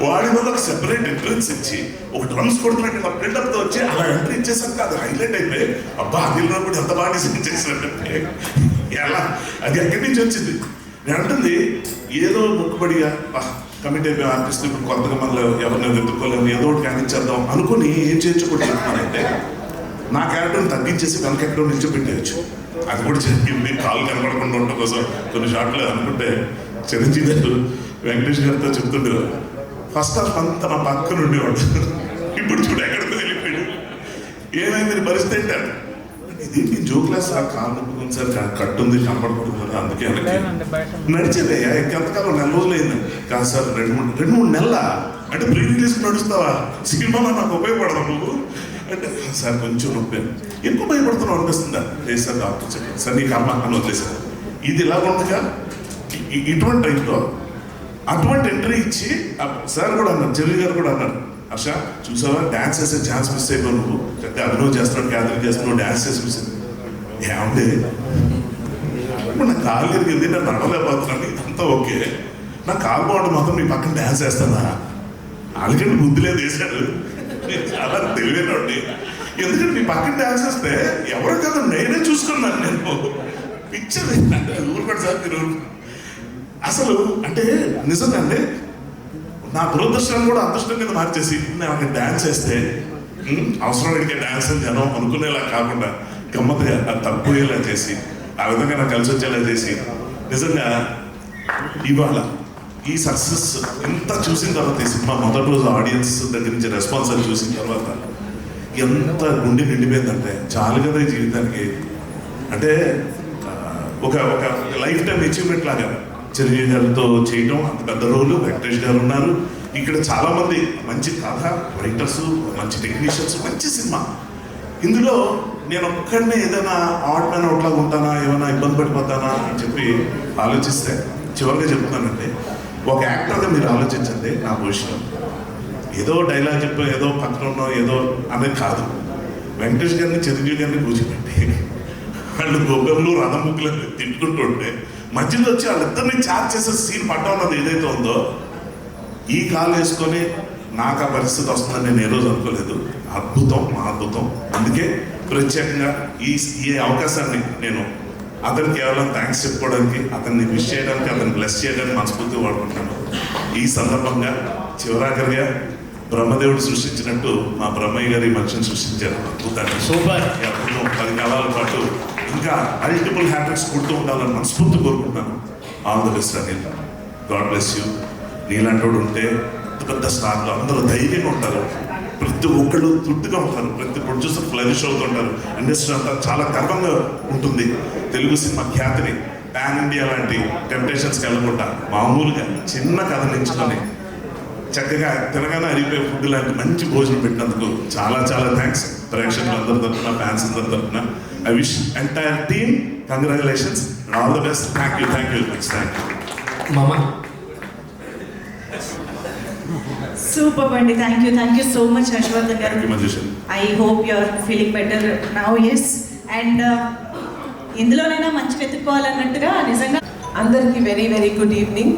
[SPEAKER 17] వాడి వల్ల ఒక సెపరేట్ ఎంట్రన్స్ ఇచ్చి ఒక డ్రమ్స్ కొడుతున్నట్టు బిల్డప్తో వచ్చి అలా ఎంట్రీ ఇచ్చేసాక అది హైలైట్ అయిపోయి, అబ్బా అదిలో కూడా ఎంత బాగా డిజైన్ చేసినట్టే ఎలా, అది ఎక్కడి నుంచి వచ్చింది. నేను అంటుంది ఏదో మొక్కుబడిగా కమిటీ అయిపోయి ఆర్టిస్ట్ ఇప్పుడు కొత్తగా మనలో ఎవరిని వెతుక్కోలేము, ఏదో ఒకటి కానిచ్చేద్దాం అనుకుని ఏం చేయించుకుంటున్నానంటే నా క్యారెక్టర్ని తగ్గించేసి వెనక ఎక్కడో నిల్చోబెట్టేయచ్చు. అది కూడా జరిగింది. కాలు కనపడకుండా ఉండడం కోసం కొన్ని షాట్లు అనుకుంటే చిరంజీవి గారు వెంకటేష్ గారితో చెప్తుండేవారు. ఫస్ట్ హాఫ్ అంతా నా పక్కన ఉండేవాడు. ఇప్పుడు చూడు ఎక్కడికి వెళ్ళిపోయాడు. ఏమైంది పరిస్థితి ఏంటాడు, ఇదేంటి జోక్లాస్ సార్ కాలు నొప్పుకుంది సార్, కట్టుంది కనపడకూడదు కదా అందుకే నడిచేదే. ఎంతకాలం 4 రోజులు అయింది. కాదు సార్ 2-3 నెలల అంటే ప్రీ రిలీజ్ నడుస్తావా, సినిమాలో నాకు ఉపయోగపడదా నువ్వు అంటే, సార్ కొంచెం నొప్పి. ఎందుకు భయపడుతున్నావు అనిపిస్తుందా? లేదు సార్ డాక్టర్ చెప్పారు సార్ నీకు అమ్మ అని వదిలేసారు. ఇది ఇలా ఉండగా ఇటువంటి టైంలో అటువంటి ఎంట్రీ ఇచ్చి సార్ కూడా అన్నారు, చిరంజీవి గారు కూడా అన్నారు, హర్ష చూసావా డ్యాన్స్ చేసే ఛాన్స్ మిస్ అయిపోయి నువ్వు అభినవ్ చేస్తున్నాడు, క్యాథరింగ్ చేస్తున్నావు, డ్యాన్స్ చేసి మిస్ అయిపోయి ఏమంటే ఇప్పుడు నా కాలు ఎరిగింది, నేను నడవలేకపోతున్నాను, ఇదంతా ఓకే, నా కాలు బాగుంటే మాత్రం నీ పక్కన డ్యాన్స్ చేస్తానా? వాళ్ళకంటే బుద్ధి లేదు వేశాడు, చాలా తెలివైనోడి. ఎందుకంటే నీ పక్కన డ్యాన్స్ చేస్తే ఎవరో కదా నేనే చూసుకున్నాను. నేను పిక్చర్ ఊరుకోండి సార్ మీరు అసలు అంటే నిజంగా అంటే నా దురదృష్టాన్ని కూడా అదృష్టం కింద మార్చేసి నేను అక్కడ డ్యాన్స్ చేస్తే అవసరం అడిగే డ్యాన్స్ అని జనం అనుకునేలా కాకుండా గమ్మత్తుగా అది తక్కువేలా చేసి ఆ విధంగా నాకు కలిసి వచ్చేలా చేసి నిజంగా ఇవాళ ఈ సక్సెస్ ఎంత చూసిన తర్వాత ఈ సినిమా మొదటి రోజు ఆడియన్స్ దగ్గర నుంచి రెస్పాన్స్ అని చూసిన తర్వాత ఎంత గుండె నిండిపోయిందంటే చాలు కదా ఈ జీవితానికి. అంటే ఒక లైఫ్ టైం అచీవ్మెంట్ లాగా చిరంజీవి గారితో చేయడం, అంత పెద్ద రోలు వెంకటేష్ గారు ఉన్నారు ఇక్కడ, చాలా మంది మంచి కథ రైటర్స్, మంచి టెక్నీషియన్స్, మంచి సినిమా. ఇందులో నేను ఒక్కడనే ఏదైనా ఆడ్ మ్యాన్ అవుట్లాగా ఉంటానా, ఏమైనా ఇబ్బంది పడిపోతానా అని చెప్పి ఆలోచిస్తే చివరిగా చెప్తున్నానంటే ఒక యాక్టర్గా మీరు ఆలోచించండి. నా పొజిషన్ ఏదో డైలాగ్ చెప్పో ఏదో పక్కన ఉన్నో ఏదో అనేది కాదు. వెంకటేష్ గారిని చిరంజీవి గారిని కూర్చోబెట్టి వాళ్ళు గొబ్బెమ్మలు రథం ముగ్గులు తిట్టుకుంటుంటే మధ్యలో వచ్చి వాళ్ళిద్దరిని చార్జ్ చేసే సీన్ పడ్డా ఉన్నది ఏదైతే ఉందో, ఈ కాలు వేసుకొని నాకు ఆ పరిస్థితి వస్తుందని నేను ఏ రోజు అనుకోలేదు. అద్భుతం, మా అద్భుతం. అందుకే ప్రత్యేకంగా ఈ అవకాశాన్ని నేను అతనికి కేవలం థ్యాంక్స్ చెప్పుకోవడానికి, అతన్ని విష్ చేయడానికి, అతన్ని బ్లెస్ చేయడానికి మనస్ఫూర్తిగా వాడుకుంటాను. ఈ సందర్భంగా చివరాఖరిగా బ్రహ్మదేవుడు సృష్టించినట్టు మా బ్రహ్మయ్య గారి మనిషిని సృష్టించారు. అద్భుతాన్ని సూపర్. ఈ అద్భుతం 10 కాలాల పాటు ఇంకా మల్టిపుల్ హ్యాట్రిక్స్ కొడుతూ ఉండాలని మనస్ఫూర్తి కోరుకుంటున్నాను. All the best Anil, God bless you. నీలాంటి వాడు ఉంటే పెద్ద స్టార్లు అందరూ ధైర్యంగా ఉంటారు, ప్రతి ఒక్కళ్ళు తృప్తిగా ఉంటారు, ప్రతి ప్రొడ్యూసర్ ఫ్లరిష్ అవుతుంటారు, ఇండస్ట్రీ అంతా చాలా గర్వంగా ఉంటుంది. తెలుగు సినిమా ఖ్యాతిని పాన్ ఇండియా లాంటి టెంప్టేషన్స్కి వెళ్ళకుండా మామూలుగా చిన్న కథ నించుకొని చక్కగా తినగానే అరిగిపోయే ఫుడ్ లాంటి మంచి భోజనం పెట్టినందుకు చాలా చాలా థ్యాంక్స్. ప్రేక్షకులందరి తరఫున, ఫ్యాన్స్ అందరి తరఫున I wish entire team congratulations and all the best. Thank you very much. Thank you
[SPEAKER 1] మామా. సూపర్ అండి. Thank you so much Harshavardhan గారు. I hope you are feeling better now. Yes, and ఇందులోనైనా మంచి వెతుక్కోవాలన్నట్టుగా నిజంగా
[SPEAKER 18] అందరికీ very very good evening.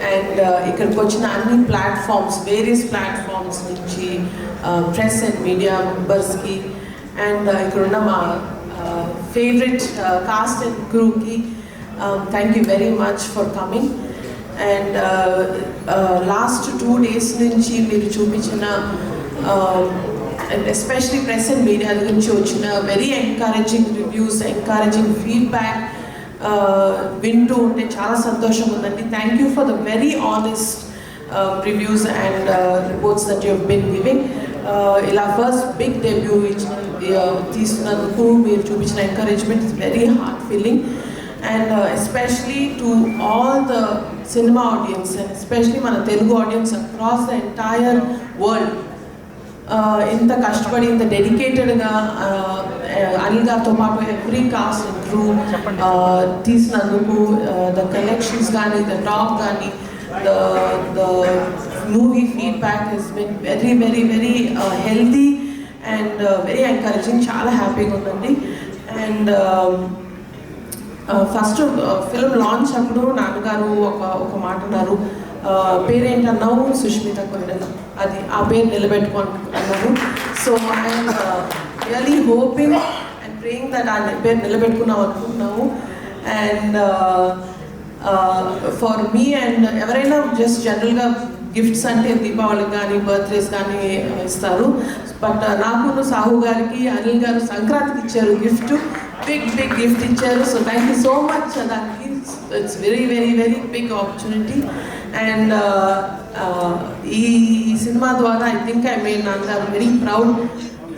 [SPEAKER 18] And ఇక్కడికి వచ్చిన అన్ని ప్లాట్ఫామ్స్, వేరియస్ ప్లాట్ఫామ్స్ నుంచి ప్రెస్ అండ్ మీడియా మెంబర్స్కి అండ్ ఇక్కడ ఉన్న మా ఫేవరెట్ కాస్ట్ అండ్ క్రూకి thank you very much for coming. And last 2 days నుంచి మీరు చూపించిన and especially press and media నుంచి వచ్చిన very encouraging reviews, encouraging feedback వింటూ ఉంటే చాలా సంతోషం ఉందండి. Thank you for the very honest reviews and reports that you have been giving. ఇలా ఫస్ట్ బిగ్ డెబ్యూ తీసినందుకు మీరు చూపించిన encouragement is very heart feeling. And especially to all the cinema audience and especially మన Telugu audience across the entire world, ఇంత కష్టపడి ఇంత డెడికేటెడ్గా అనిల్ గారితో పాటు ఎవ్రీ కాస్ట్ అండ్ క్రూ తీసినందుకు ద కలెక్షన్స్ కానీ, ద టాక్ కానీ, the movie feedback has been very very very healthy and very encouraging. చాలా హ్యాపీగా ఉందండి. అండ్ ఫస్ట్ ఫిల్మ్ లాంచ్ అప్పుడు నాన్నగారు ఒక మాట అన్నారు, పేరేంటన్నావు, సుష్మిత కొరెల, అది ఆ పేరు నిలబెట్టుకుంటున్నాను. So I'm really hoping and praying that ఆ పేరు నిలబెట్టుకున్నాం అనుకుంటున్నాము. అండ్ ఫర్ మీ అండ్ ఎవరైనా జస్ట్ జనరల్గా గిఫ్ట్స్ అంటే దీపావళికి కానీ బర్త్డేస్ కానీ ఇస్తారు. బట్ నాకు సాహు గారికి అనిల్ గారు సంక్రాంతికి ఇచ్చారు గిఫ్ట్, బిగ్ గిఫ్ట్ ఇచ్చారు. So thank you so much. దానికి it's very very very big opportunity. And ఈ సినిమా ద్వారా I think I mean I'm very proud.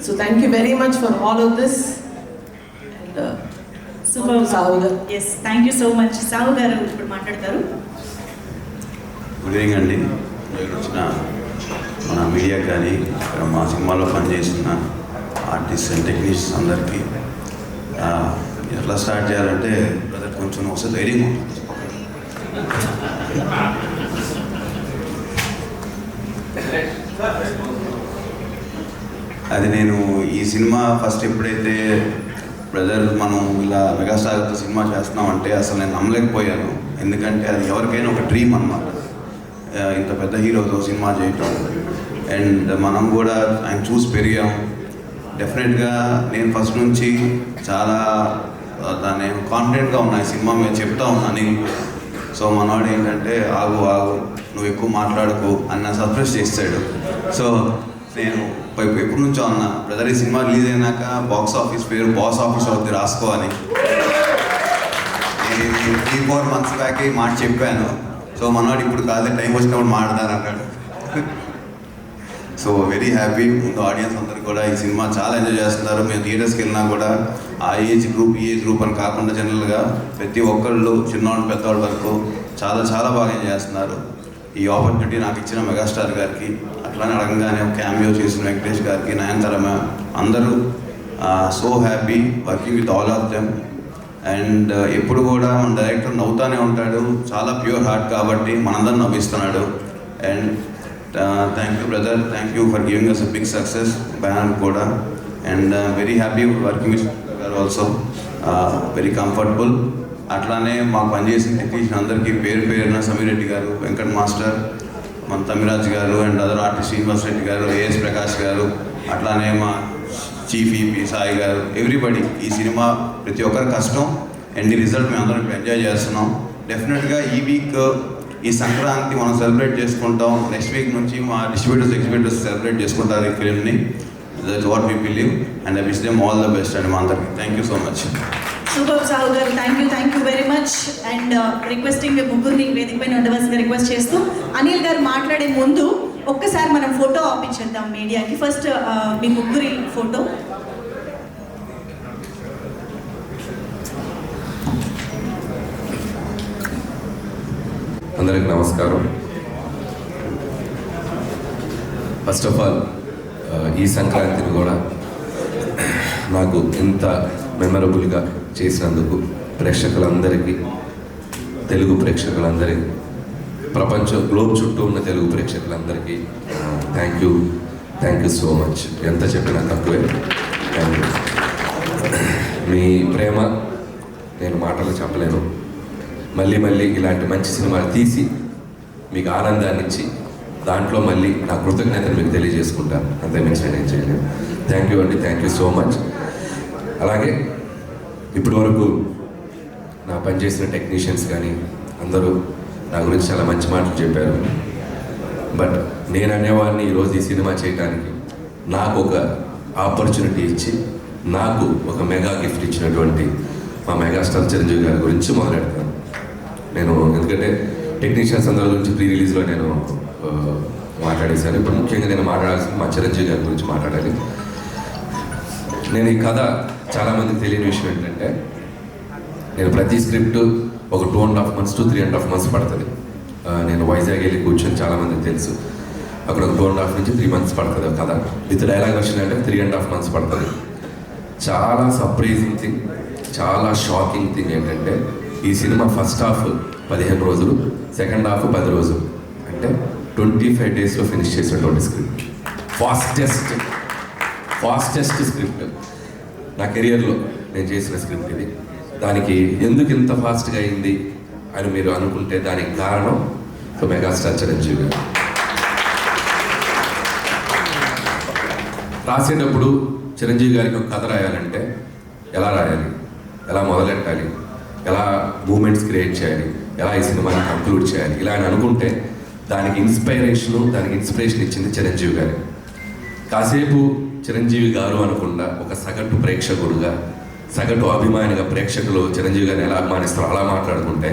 [SPEAKER 18] So thank you very much for all of this. Sahu గారు.
[SPEAKER 1] Yes, thank you so much. Sahu గారు ఇప్పుడు మాట్లాడతారు.
[SPEAKER 19] Good evening అండి. ఇక్కడ వచ్చిన మన మీడియా కానీ మా సినిమాలో పనిచేసిన ఆర్టిస్ట్ అండ్ టెక్నీషియన్స్ అందరికీ ఎట్లా స్టార్ట్ చేయాలంటే బ్రదర్ కొంచెం ఒకసారి ధైర్యం అది నేను ఈ సినిమా ఫస్ట్ ఎప్పుడైతే బ్రదర్ మనం ఇలా మెగాస్టార్తో సినిమా చేస్తున్నామంటే అసలు నేను నమ్మలేకపోయాను. ఎందుకంటే అది ఎవరికైనా ఒక డ్రీమ్ అన్నమాట, ఇంత పెద్ద హీరోతో సినిమా చేయటం. అండ్ మనం కూడా ఆయన చూసి పెరిగాం. డెఫినెట్గా నేను ఫస్ట్ నుంచి చాలా దాన్ని కాన్ఫిడెంట్గా ఉన్నా ఈ సినిమా మేము చెప్తా ఉన్నాను. సో మనవాడు ఏంటంటే ఆగు నువ్వు ఎక్కువ మాట్లాడుకో అన్న సర్ప్రైజ్ చేస్తాడు. సో నేను ఎప్పటి నుంచో అన్నా బ్రదర్ ఈ సినిమా రిలీజ్ అయినాక బాక్స్ ఆఫీస్ పేరు బాస్ ఆఫీస్ అవుతుంది రాసుకో అని. నేను 3-4 months బ్యాక్ ఈ మాట చెప్పాను. సో మనవాడు ఇప్పుడు కాదు టైం వచ్చినప్పుడు మాట్లాడారు అన్నాడు. So very happy. ముందు ఆడియన్స్ అందరూ కూడా ఈ సినిమా చాలా ఎంజాయ్ చేస్తున్నారు. మేము థియేటర్స్కి వెళ్ళినా కూడా ఆ ఏజ్ గ్రూప్ ఈ ఏజ్ గ్రూప్ అని కాకుండా జనరల్గా ప్రతి ఒక్కళ్ళు చిన్నవాళ్ళు పెద్దవాళ్ళ వరకు చాలా చాలా బాగా ఎంజాయ్ చేస్తున్నారు. ఈ ఆపర్చునిటీ నాకు ఇచ్చిన మెగాస్టార్ గారికి, అట్లానే అడగంగానే క్యామియో చేసిన వెంకటేష్ గారికి, నయనతార మ్యామ్, అందరూ so happy working with all of them. And ఎప్పుడు కూడా మన డైరెక్టర్ నవ్వుతానే ఉంటాడు, చాలా ప్యూర్ హార్ట్ కాబట్టి మనందరం నవ్విస్తున్నాడు. And thank you brother, thank you for giving us a big success banner కూడా. And very happy working with గారు ఆల్సో, వెరీ కంఫర్టబుల్. అట్లానే మాకు పనిచేసిన టెక్నీషియన్ అందరికీ పేరున సమీర్ రెడ్డి గారు, వెంకట్ మాస్టర్, మన తమిరాజ్ గారు and other artist Srinivas Reddy గారు, ఏఎస్ ప్రకాష్ గారు, అట్లానే మా చీఫ్ ఈపీ సాయి గారు, ఎవ్రీబడి. ఈ సినిమా ప్రతి ఒక్కరి కష్టం అండ్ ఈ రిజల్ట్ మేము అందరం ఎంజాయ్ చేస్తున్నాం. డెఫినెట్గా ఈ వీక్ ఈ సంక్రాంతి మనం సెలబ్రేట్ చేసుకుంటాం. నెక్స్ట్ వీక్ నుంచి మా డిస్ట్రిబ్యూటర్స్ ఎగ్జిబ్యూటర్స్ సెలబ్రేట్ చేసుకుంటారు ఈ ఫిల్మ్ని. That's what we believe and I wish them all the best అండి మా అందరికి. Thank you so much.
[SPEAKER 1] Super Sahu గారు, thank you very much. And requesting ముగ్గురిని వేదిక పైన ఉండవలసిందిగా రిక్వెస్ట్ చేస్తూ, అనిల్ గారు మాట్లాడే ముందు ఒక్కసారి మనం ఫోటో ఆపించేద్దాం మీడియాకి. ఫస్ట్ మీ ముగ్గురి ఫోటో.
[SPEAKER 2] అందరికి నమస్కారం. ఫస్ట్ ఆఫ్ ఆల్ ఈ సంక్రాంతిని కూడా నాకు ఇంత మెమరబుల్గా చేసినందుకు ప్రేక్షకులందరికీ, తెలుగు ప్రేక్షకులందరికీ, ప్రపంచం గ్లోబ్ చుట్టూ ఉన్న తెలుగు ప్రేక్షకులందరికీ థ్యాంక్ యూ సో మచ్. ఎంత చెప్పినా తక్కువే. అండ్ మీ ప్రేమ నేను మాటలు చెప్పలేను. మళ్ళీ ఇలాంటి మంచి సినిమాలు తీసి మీకు ఆనందాన్ని ఇచ్చి దాంట్లో మళ్ళీ నా కృతజ్ఞతను మీకు తెలియజేసుకుంటాను. అంతకుమించి నేను చేయలేను. థ్యాంక్ యూ అండి, థ్యాంక్ యూ సో మచ్. అలాగే ఇప్పటి వరకు నా పనిచేసిన టెక్నీషియన్స్ కానీ అందరూ నా గురించి చాలా మంచి మాటలు చెప్పారు. బట్ నేను అనేవాడిని ఈరోజు ఈ సినిమా చేయడానికి నాకు ఒక ఆపర్చునిటీ ఇచ్చి నాకు ఒక మెగా గిఫ్ట్ ఇచ్చినటువంటి మా మెగాస్టార్ చిరంజీవి గారి గురించి మొదలెడతాను నేను. ఎందుకంటే టెక్నీషియన్స్ అందరి గురించి ప్రీ రిలీజ్లో నేను మాట్లాడేశాను. ఇప్పుడు ముఖ్యంగా నేను మాట్లాడాల్సింది మా చిరంజీవి గారి గురించి మాట్లాడాలి. నేను ఈ కథ చాలామందికి తెలియని విషయం ఏంటంటే, నేను ప్రతి స్క్రిప్ట్ ఒక 2.5 months to 3.5 months పడుతుంది. నేను వైజాగ్ వెళ్ళి కూర్చొని చాలామందికి తెలుసు, అక్కడ ఒక 2.5 నుంచి 3 months పడుతుంది కథ. విత్ డైలాగ్ వర్షన్ అంటే 3.5 months పడుతుంది. చాలా సర్ప్రైజింగ్ థింగ్, చాలా షాకింగ్ థింగ్ ఏంటంటే, ఈ సినిమా ఫస్ట్ హాఫ్ 15 రోజులు, సెకండ్ హాఫ్ 10 రోజులు, అంటే 25 daysలో ఫినిష్ చేసినటువంటి స్క్రిప్ట్. ఫాస్టెస్ట్ స్క్రిప్ట్ నా కెరియర్లో నేను చేసిన స్క్రిప్ట్ ఇది. దానికి ఎందుకు ఇంత ఫాస్ట్గా అయింది అని మీరు అనుకుంటే దానికి కారణం మెగాస్టార్ చిరంజీవి గారు. రాసేటప్పుడు చిరంజీవి గారికి ఒక కథ రాయాలంటే ఎలా రాయాలి, ఎలా మొదలెట్టాలి, ఎలా మూమెంట్స్ క్రియేట్ చేయాలి, ఎలా ఈ సినిమాని కంక్లూడ్ చేయాలి ఇలా అని అనుకుంటే దానికి ఇన్స్పిరేషన్ ఇచ్చింది చిరంజీవి గారు. కాసేపు చిరంజీవి గారు అనకుండా ఒక సగటు ప్రేక్షకుడుగా, సగటు అభిమానిగా ప్రేక్షకులు చిరంజీవి గారిని ఎలా అభిమానిస్తారో అలా మాట్లాడుకుంటే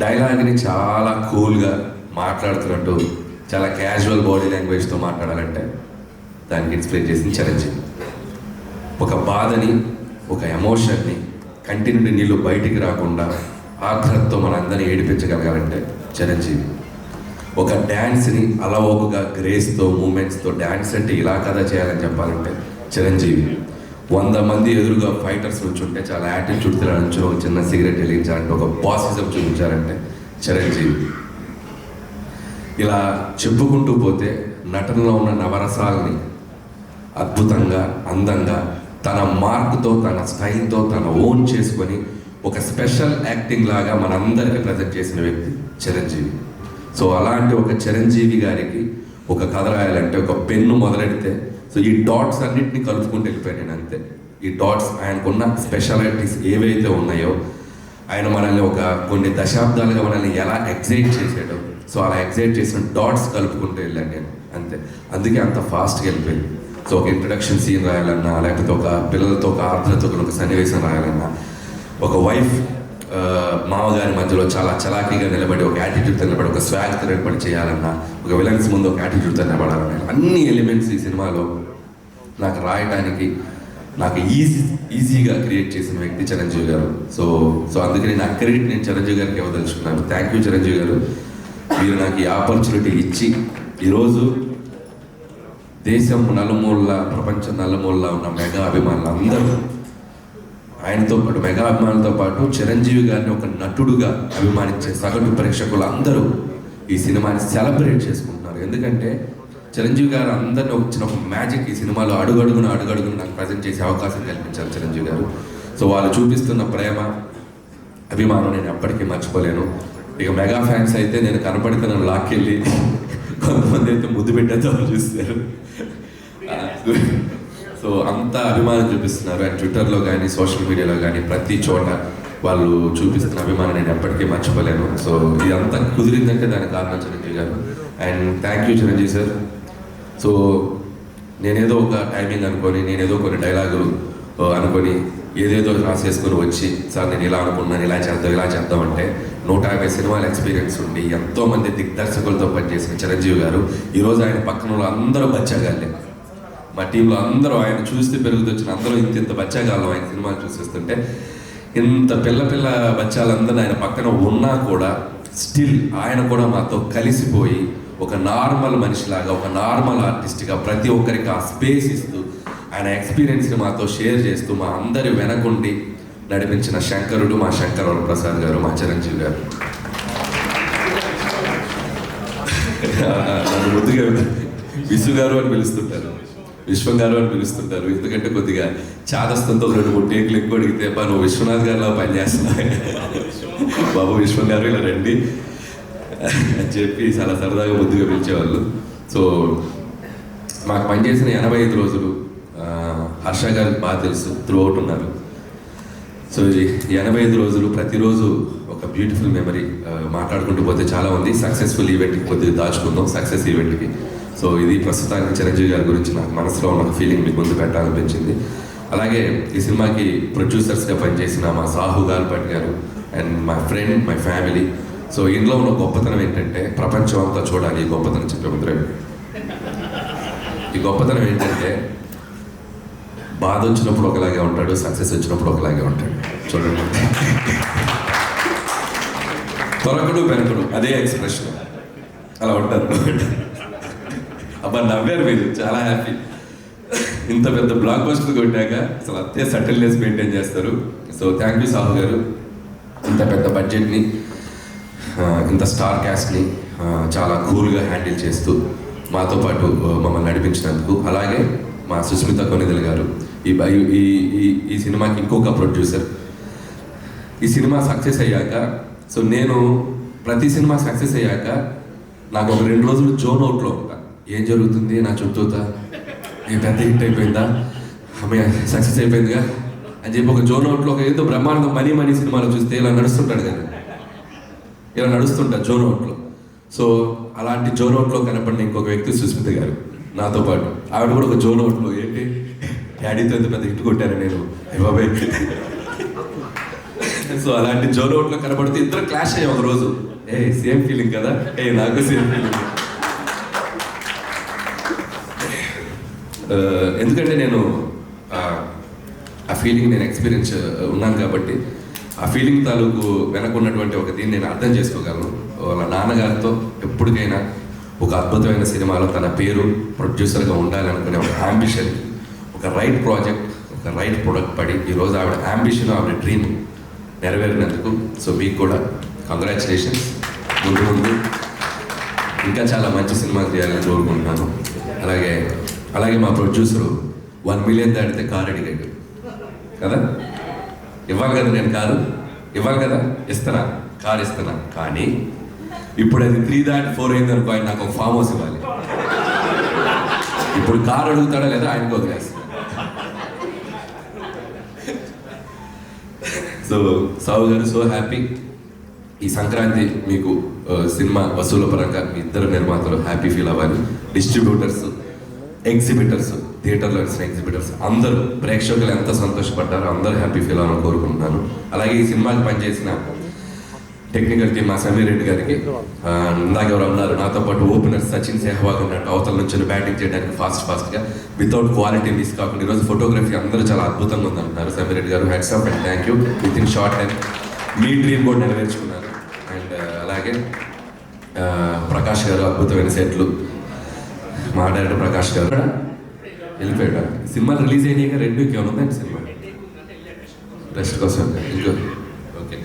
[SPEAKER 2] డైలాగ్ని చాలా కూల్గా మాట్లాడుతున్నట్టు చాలా క్యాజువల్ బాడీ లాంగ్వేజ్తో మాట్లాడాలంటే దానికి ఇన్స్పైర్ చేసింది చిరంజీవి. ఒక బాధని, ఒక ఎమోషన్ని కంటి నుండి నీళ్ళు బయటికి రాకుండా ఆగ్రహంతో మనందరినీ ఏడిపించగలగాలంటే చిరంజీవి. ఒక డ్యాన్స్ని అలవోకగా గ్రేస్తో మూమెంట్స్తో డ్యాన్స్ అంటే ఇలా కదా చేయాలని చెప్పాలంటే చిరంజీవి. 100 మంది ఎదురుగా ఫైటర్స్ నుంచుంటే చాలా యాటిట్యూడ్తో నుంచో ఒక చిన్న సిగరెట్ వెలిగించాలంటే ఒక పాసిజం చూపించాలంటే చిరంజీవి. ఇలా చెప్పుకుంటూ పోతే నటనలో ఉన్న నవరసాలని అద్భుతంగా, అందంగా, తన మార్క్తో, తన స్టైల్తో, తన ఓన్ చేసుకొని ఒక స్పెషల్ యాక్టింగ్ లాగా మనందరికీ ప్రజెంట్ చేసిన వ్యక్తి చిరంజీవి. సో అలాంటి ఒక చిరంజీవి గారికి ఒక కథ రాయాలంటే ఒక పెన్ను మొదలెడితే సో ఈ డాట్స్ అన్నింటినీ కలుపుకుంటూ వెళ్ళిపోయాను నేను అంతే. ఈ డాట్స్ ఆయనకున్న స్పెషాలిటీస్ ఏవైతే ఉన్నాయో, ఆయన మనల్ని ఒక కొన్ని దశాబ్దాలుగా మనల్ని ఎలా ఎగ్జైట్ చేసాడో, సో అలా ఎగ్జైట్ చేసిన డాట్స్ కలుపుకుంటూ వెళ్ళాను నేను అంతే. అందుకే అంత ఫాస్ట్గా వెళ్ళిపోయింది. సో ఒక ఇంట్రడక్షన్ సీన్ రాయాలన్నా, లేకపోతే ఒక పిల్లలతో ఒక ఆర్ద్రతో ఒక సన్నివేశం రాయాలన్నా, ఒక వైఫ్ మామగారి మధ్యలో చాలా చలాకీగా నిలబడి ఒక యాటిట్యూడ్తో నిలబడి ఒక స్వాగ్తో నిలబడి చేయాలన్నా, ఒక విలన్స్ ముందు ఒక యాటిట్యూడ్తో నిలబడాలన్నా, అన్ని ఎలిమెంట్స్ ఈ సినిమాలో నాకు రాయడానికి నాకు ఈజీగా క్రియేట్ చేసిన వ్యక్తి చిరంజీవి గారు. సో అందుకని నా క్రెడిట్ నేను చిరంజీవి గారికి ఇవ్వదలుచుకున్నాను. థ్యాంక్ యూ చిరంజీవి గారు. మీరు నాకు ఈ ఆపర్చునిటీ ఇచ్చి ఈరోజు దేశం నలుమూల, ప్రపంచం నలుమూల ఉన్న మెగా అభిమానులు అందరూ ఆయనతో పాటు, మెగా అభిమానులతో పాటు చిరంజీవి గారిని ఒక నటుడుగా అభిమానించే సగటు ప్రేక్షకులు అందరూ ఈ సినిమాని సెలబ్రేట్ చేసుకుంటున్నారు. ఎందుకంటే చిరంజీవి గారు అందరినీ వచ్చిన ఒక మ్యాజిక్ ఈ సినిమాలో అడుగడుగున నాకు ప్రజెంట్ చేసే అవకాశం కల్పించారు చిరంజీవి గారు. సో వాళ్ళు చూపిస్తున్న ప్రేమ, అభిమానం నేను ఎప్పటికీ మర్చిపోలేను. ఇక మెగా ఫ్యాన్స్ అయితే నేను కనపడితే నన్ను లాక్కెళ్ళి కొంతమంది అయితే ముద్దు పెట్టేద్దాం చూస్తారు. సో అంత అభిమానం చూపిస్తున్నారు. అండ్ ట్విట్టర్లో కానీ సోషల్ మీడియాలో కానీ ప్రతి చోట వాళ్ళు చూపిస్తున్న అభిమానం నేను ఎప్పటికీ మర్చిపోలేను. సో ఇదంతా కుదిరిందంటే దానికి కారణం చిరంజీవి గారు. And thank you Chiranjeevi sir. So నేనేదో ఒక టైమింగ్ అనుకొని, నేనేదో కొన్ని డైలాగులు అనుకొని ఏదేదో రాసేసుకొని వచ్చి సార్ నేను ఇలా అనుకున్నాను, ఇలా చేద్దాం అంటే 150 సినిమాల ఎక్స్పీరియన్స్ ఉండి ఎంతోమంది దిగ్దర్శకులతో పనిచేసిన చిరంజీవి గారు ఈరోజు ఆయన పక్కన అందరూ బచ్చాగాళ్ళే. మా టీంలో అందరూ ఆయన చూస్తే పెరుగుతొచ్చిన అందరూ ఇంత బచ్చాగాళ్ళం ఆయన సినిమాలు చూసేస్తుంటే, ఇంత పిల్ల బచ్చాలందరూ ఆయన పక్కన ఉన్నా కూడా స్టిల్ ఆయన కూడా మాతో కలిసిపోయి ఒక నార్మల్ మనిషిలాగా, ఒక నార్మల్ ఆర్టిస్ట్గా ప్రతి ఒక్కరికి ఆ స్పేస్ ఇస్తూ ఆయన ఎక్స్పీరియన్స్ని మాతో షేర్ చేస్తూ మా అందరి వెనకుండి నడిపించిన శంకరుడు మా శంకరవర ప్రసాద్ గారు, మా చిరంజీవి గారు. నన్ను ముద్దుగా విసు గారు అని పిలుస్తుంటారు, విశ్వం గారు అని పిలుస్తుంటారు. ఎందుకంటే కొద్దిగా చాదస్తంతో 2-3 టేకులు ఎక్కువ అడిగితే నువ్వు విశ్వనాథ్ గారిలా పనిచేస్తున్నావు బాబు విశ్వం గారు ఇలా రండి అని చెప్పి చాలా సరదాగా ముద్దుగా పిలిచేవాళ్ళు. సో మాకు పనిచేసిన 85 రోజులు హర్ష గారికి బాగా తెలుసు, త్రూ అవుట్ ఉన్నారు. సో ఈ 85 రోజులు ప్రతిరోజు ఒక బ్యూటిఫుల్ మెమరీ. మాట్లాడుకుంటూ పోతే చాలా ఉంది. సక్సెస్ఫుల్ ఈవెంట్కి కొద్దిగా దాచుకుందాం, సక్సెస్ ఈవెంట్కి. సో ఇది ప్రస్తుతానికి చిరంజీవి గారి గురించి నాకు మనసులో ఉన్న ఫీలింగ్ మీకు ముందు పెట్టాలనిపించింది. అలాగే ఈ సినిమాకి ప్రొడ్యూసర్స్గా పనిచేసిన మా సాహు గాల్పట్ గారు and my friend, my family. So ఇంట్లో ఉన్న గొప్పతనం ఏంటంటే ప్రపంచం అంతా చూడాలి. ఈ గొప్పతనం చెప్పే ముందరే, ఈ గొప్పతనం ఏంటంటే బాధ వచ్చినప్పుడు ఒకలాగే ఉంటాడు, సక్సెస్ వచ్చినప్పుడు ఒకలాగే ఉంటాడు. చూడండి, తొరకడు వెనకడు అదే ఎక్స్ప్రెషన్, అలా ఉంటారు. అబ్బా నవ్వారు మీరు, చాలా హ్యాపీ. ఇంత పెద్ద బ్లాక్ బస్టర్ కొట్టాక అసలు అంతే సటిల్నెస్ మెయింటైన్ చేస్తారు. సో థ్యాంక్ యూ సాహు గారు. ఇంత పెద్ద బడ్జెట్ని, ఇంత స్టార్ క్యాస్ట్ని చాలా కూల్గా హ్యాండిల్ చేస్తూ మాతో పాటు మమ్మల్ని నడిపించినందుకు. అలాగే మా సుస్మిత కొనిదెల గారు, ఈ సినిమాకి ఇంకొక ప్రొడ్యూసర్. ఈ సినిమా సక్సెస్ అయ్యాక, సో నేను ప్రతి సినిమా సక్సెస్ అయ్యాక నాకు ఒక 2 రోజులు జోన్ అవుట్లో ఉంటా. ఏం జరుగుతుంది నా చుట్టూతా, ఏం పెద్ద హిట్ అయిపోయిందా, ఆమె సక్సెస్ అయిపోయిందిగా అని చెప్పి ఒక జోన్ అవుట్లో ఒక ఏదో బ్రహ్మాండం మనీ సినిమాలో చూస్తే ఇలా నడుస్తుంటాడు కదా, ఇలా నడుస్తుంటా జోనౌట్లో. సో అలాంటి జోనౌట్లో కనపడిన ఇంకొక వ్యక్తి సుస్మిత గారు నాతో పాటు. ఆవిడ కూడా ఒక జోనౌట్లో ఏంటి డాడీతో ఎంత పెద్ద హిట్ కొట్టాను నేను బాబాయ్. సో అలాంటి జోనౌట్లో కనపడితే ఇద్దరు క్లాష్ అయ్యాం ఒక రోజు. సేమ్ ఫీలింగ్ కదా, నాకు సేమ్ ఫీలింగ్. ఎందుకంటే నేను ఆ ఫీలింగ్ నేను ఎక్స్పీరియన్స్ ఉన్నాను కాబట్టి ఆ ఫీలింగ్ తాలూకు వెనకున్నటువంటి ఒక దీన్ని నేను అర్థం చేసుకోగలను. వాళ్ళ నాన్నగారితో ఎప్పటికైనా ఒక అద్భుతమైన సినిమాలో తన పేరు ప్రొడ్యూసర్గా ఉండాలనుకునే ఒక అంబిషన్, ఒక రైట్ ప్రాజెక్ట్, ఒక రైట్ ప్రొడక్ట్ పడి ఈరోజు ఆవిడ అంబిషన్, ఆవిడ డ్రీమ్ నెరవేరినందుకు సో మీకు కూడా కంగ్రాచులేషన్స్. ముందు ముందు ఇంకా చాలా మంచి సినిమాలు చేయాలని కోరుకుంటున్నాను. అలాగే మా ప్రొడ్యూసరు 1 million దాటితే కారు అడిగాడు కదా, ఇవ్వాలి కదా, నేను కారు ఇవ్వాలి కదా, ఇస్తానా, కారు ఇస్తానా. కానీ ఇప్పుడు అది 3 దాటి 4 అయింది అనుకో, ఆయన నాకు ఒక ఫామ్ హౌస్ ఇవ్వాలి. ఇప్పుడు కారు అడుగుతాడా లేదా ఆయనకు వదిలేస్తా. సో సావు గారు సో హ్యాపీ. ఈ సంక్రాంతి మీకు సినిమా వసూల పరంగా మీ ఇద్దరు నిర్మాతలు హ్యాపీ ఫీల్ అవ్వాలి. డిస్ట్రిబ్యూటర్స్, ఎగ్జిబిటర్స్, థియేటర్లో వచ్చిన ఎగ్జిబిటర్స్ అందరూ, ప్రేక్షకులు ఎంత సంతోషపడ్డారో అందరూ హ్యాపీ ఫీల్ అవ్వాలని కోరుకుంటున్నాను. అలాగే ఈ సినిమాకి పనిచేసిన టెక్నికల్ టీమ్ మా సమీర్ రెడ్డి గారికి, ఇందాక ఎవరు ఉన్నారు నాతో పాటు ఓపెనర్ సచిన్ సెహ్వాగ్ ఉన్నట్టు అవతల నుంచి బ్యాటింగ్ చేయడానికి ఫాస్ట్గా వితౌట్ క్వాలిటీ మిస్ కాకుండా ఈరోజు ఫోటోగ్రఫీ అందరూ చాలా అద్భుతంగా ఉందంటున్నారు. సమీర్ రెడ్డి గారు hats off and thank you. With in short time me dream కూడా నెరవేర్చుకున్నారు. అండ్ అలాగే ప్రకాష్ గారు అద్భుతమైన సెట్లు, మా డైరెక్టర్ ప్రకాష్ గారు వెళ్ళిపోయాడు. సినిమాలు రిలీజ్ అయినాయి 2కి ఏమైనా ఉందండి సినిమా రెస్ట్ కోసం ఇంకో ఓకే.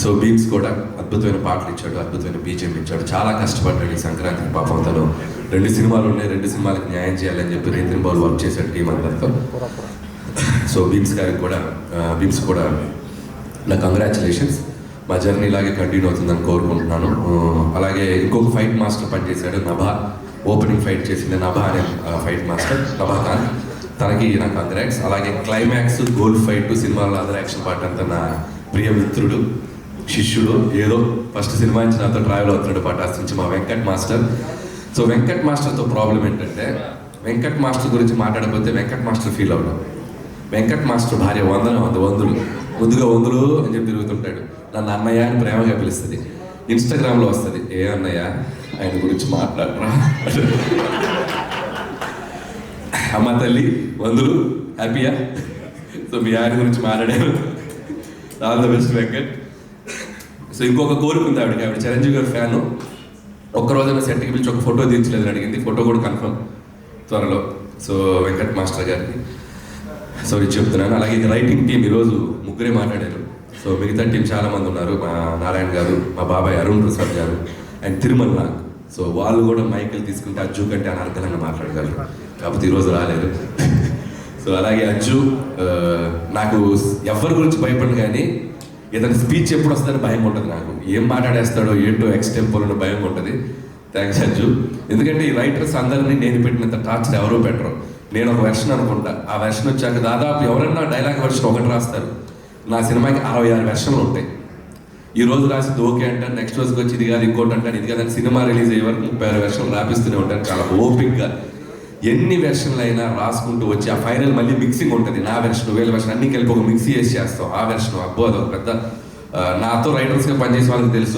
[SPEAKER 2] సో బీమ్స్ కూడా అద్భుతమైన పాటలు ఇచ్చాడు, అద్భుతమైన బీజేపీ ఇచ్చాడు, చాలా కష్టపడ్డాడు ఈ సంక్రాంతికి. పాపం తను 2 సినిమాలు ఉన్నాయి, 2 సినిమాలకు న్యాయం చేయాలని చెప్పి రీతిన్ బాల్ వర్క్ చేశాడు టీం అందరితో. సో బీమ్స్ కూడా నా కంగ్రాచులేషన్స్. మా జర్నీ ఇలాగే కంటిన్యూ అవుతుందని కోరుకుంటున్నాను. అలాగే ఇంకొక ఫైట్ మాస్టర్ పనిచేశాడు నభా, ఓపెనింగ్ ఫైట్ చేసింది నభా అనే ఫైట్ మాస్టర్ నభా ఖాన్, తనకి నా కంగ్రాట్స్. అలాగే క్లైమాక్స్, గోల్ ఫైట్, సినిమాలో అదర్ యాక్షన్ పార్ట్ అంతా నా ప్రియ మిత్రుడు, శిష్యుడు, ఏదో ఫస్ట్ సినిమా నుంచి నాతో ట్రావెల్ అవుతున్నాడు పటాస్ నుంచి మా వెంకట్ మాస్టర్. సో వెంకట్ మాస్టర్తో ప్రాబ్లం ఏంటంటే వెంకట్ మాస్టర్ గురించి మాట్లాడకపోతే వెంకట్ మాస్టర్ ఫీల్ అవ్వడం. వెంకట్ మాస్టర్ భార్య వందులు ముద్దుగా వందులు అని చెప్పి తిరుగుతుంటాడు. నన్ను అన్నయ్య అని ప్రేమగా పిలుస్తుంది. ఇన్స్టాగ్రామ్లో వస్తుంది, ఏ అన్నయ్య ఆయన గురించి మాట్లాడరా, అమ్మ తల్లి వందులు హ్యాపీయా. సో మీ ఆయన గురించి మాట్లాడారు, all the best Venkat. So ఇంకొక కోరుకుంది ఆవిడకి, ఆవిడ చిరంజీవి గారి ఫ్యాను. ఒక్కరోజైనా సెట్కి పిలిచి ఒక ఫోటో తీర్చలేదని అడిగింది, ఫోటో కూడా కన్ఫర్మ్ త్వరలో. సో వెంకట్ మాస్టర్ గారికి సో ఇది చెప్తున్నాను. అలాగే రైటింగ్ టీం ఈరోజు 3 మాట్లాడారు. సో మిగతా టీం చాలామంది ఉన్నారు, మా నారాయణ గారు, మా బాబాయ్ అరుణ్ ప్రసాద్ గారు అండ్ తిరుమల నాగ్. సో వాళ్ళు కూడా మైకులు తీసుకుంటే అజ్జు కంటే అనర్గళంగా మాట్లాడగలరు, కాకపోతే ఈరోజు రాలేదు. సో అలాగే అజ్జు, నాకు ఎవరి గురించి భయపడను కానీ ఏదైనా స్పీచ్ ఎప్పుడు వస్తుందని భయం ఉంటుంది నాకు. ఏం మాట్లాడేస్తాడో ఏంటో ఎక్స్టెంపోలో భయం ఉంటుంది. థ్యాంక్స్ అజ్జు. ఎందుకంటే ఈ రైటర్స్ అందరినీ నేను పెట్టినంత టార్చర్ ఎవరో పెట్టరు. నేను ఒక వెర్షన్ అనుకుంటా, ఆ వెర్షన్ వచ్చాక దాదాపు ఎవరన్నా డైలాగ్ వెర్షన్ ఒకటి రాస్తారు. నా సినిమాకి 66 వెర్షన్లు ఉంటాయి. ఈ రోజు రాసింది ఓకే అంటాను, నెక్స్ట్ రోజుకి వచ్చి ఇది కాదు ఇంకోటి అంటాను, ఇది కాదని సినిమా రిలీజ్ అయ్యే వరకు 36 వెర్షన్లు రాపిస్తూనే ఉంటాను చాలా ఓపిక్గా. ఎన్ని వెర్షన్లు అయినా రాసుకుంటూ వచ్చి ఆ ఫైనల్ మళ్ళీ మిక్సింగ్ ఉంటుంది. నా వెర్షన్, వీళ్ళ వెర్షన్ అన్ని కలిపి ఒక మిక్సీ చేసి చేస్తాం. ఆ వెర్షన్ అబ్బో అదొక పెద్ద, నాతో రైటర్స్గా పనిచేసే వాళ్ళకి తెలుసు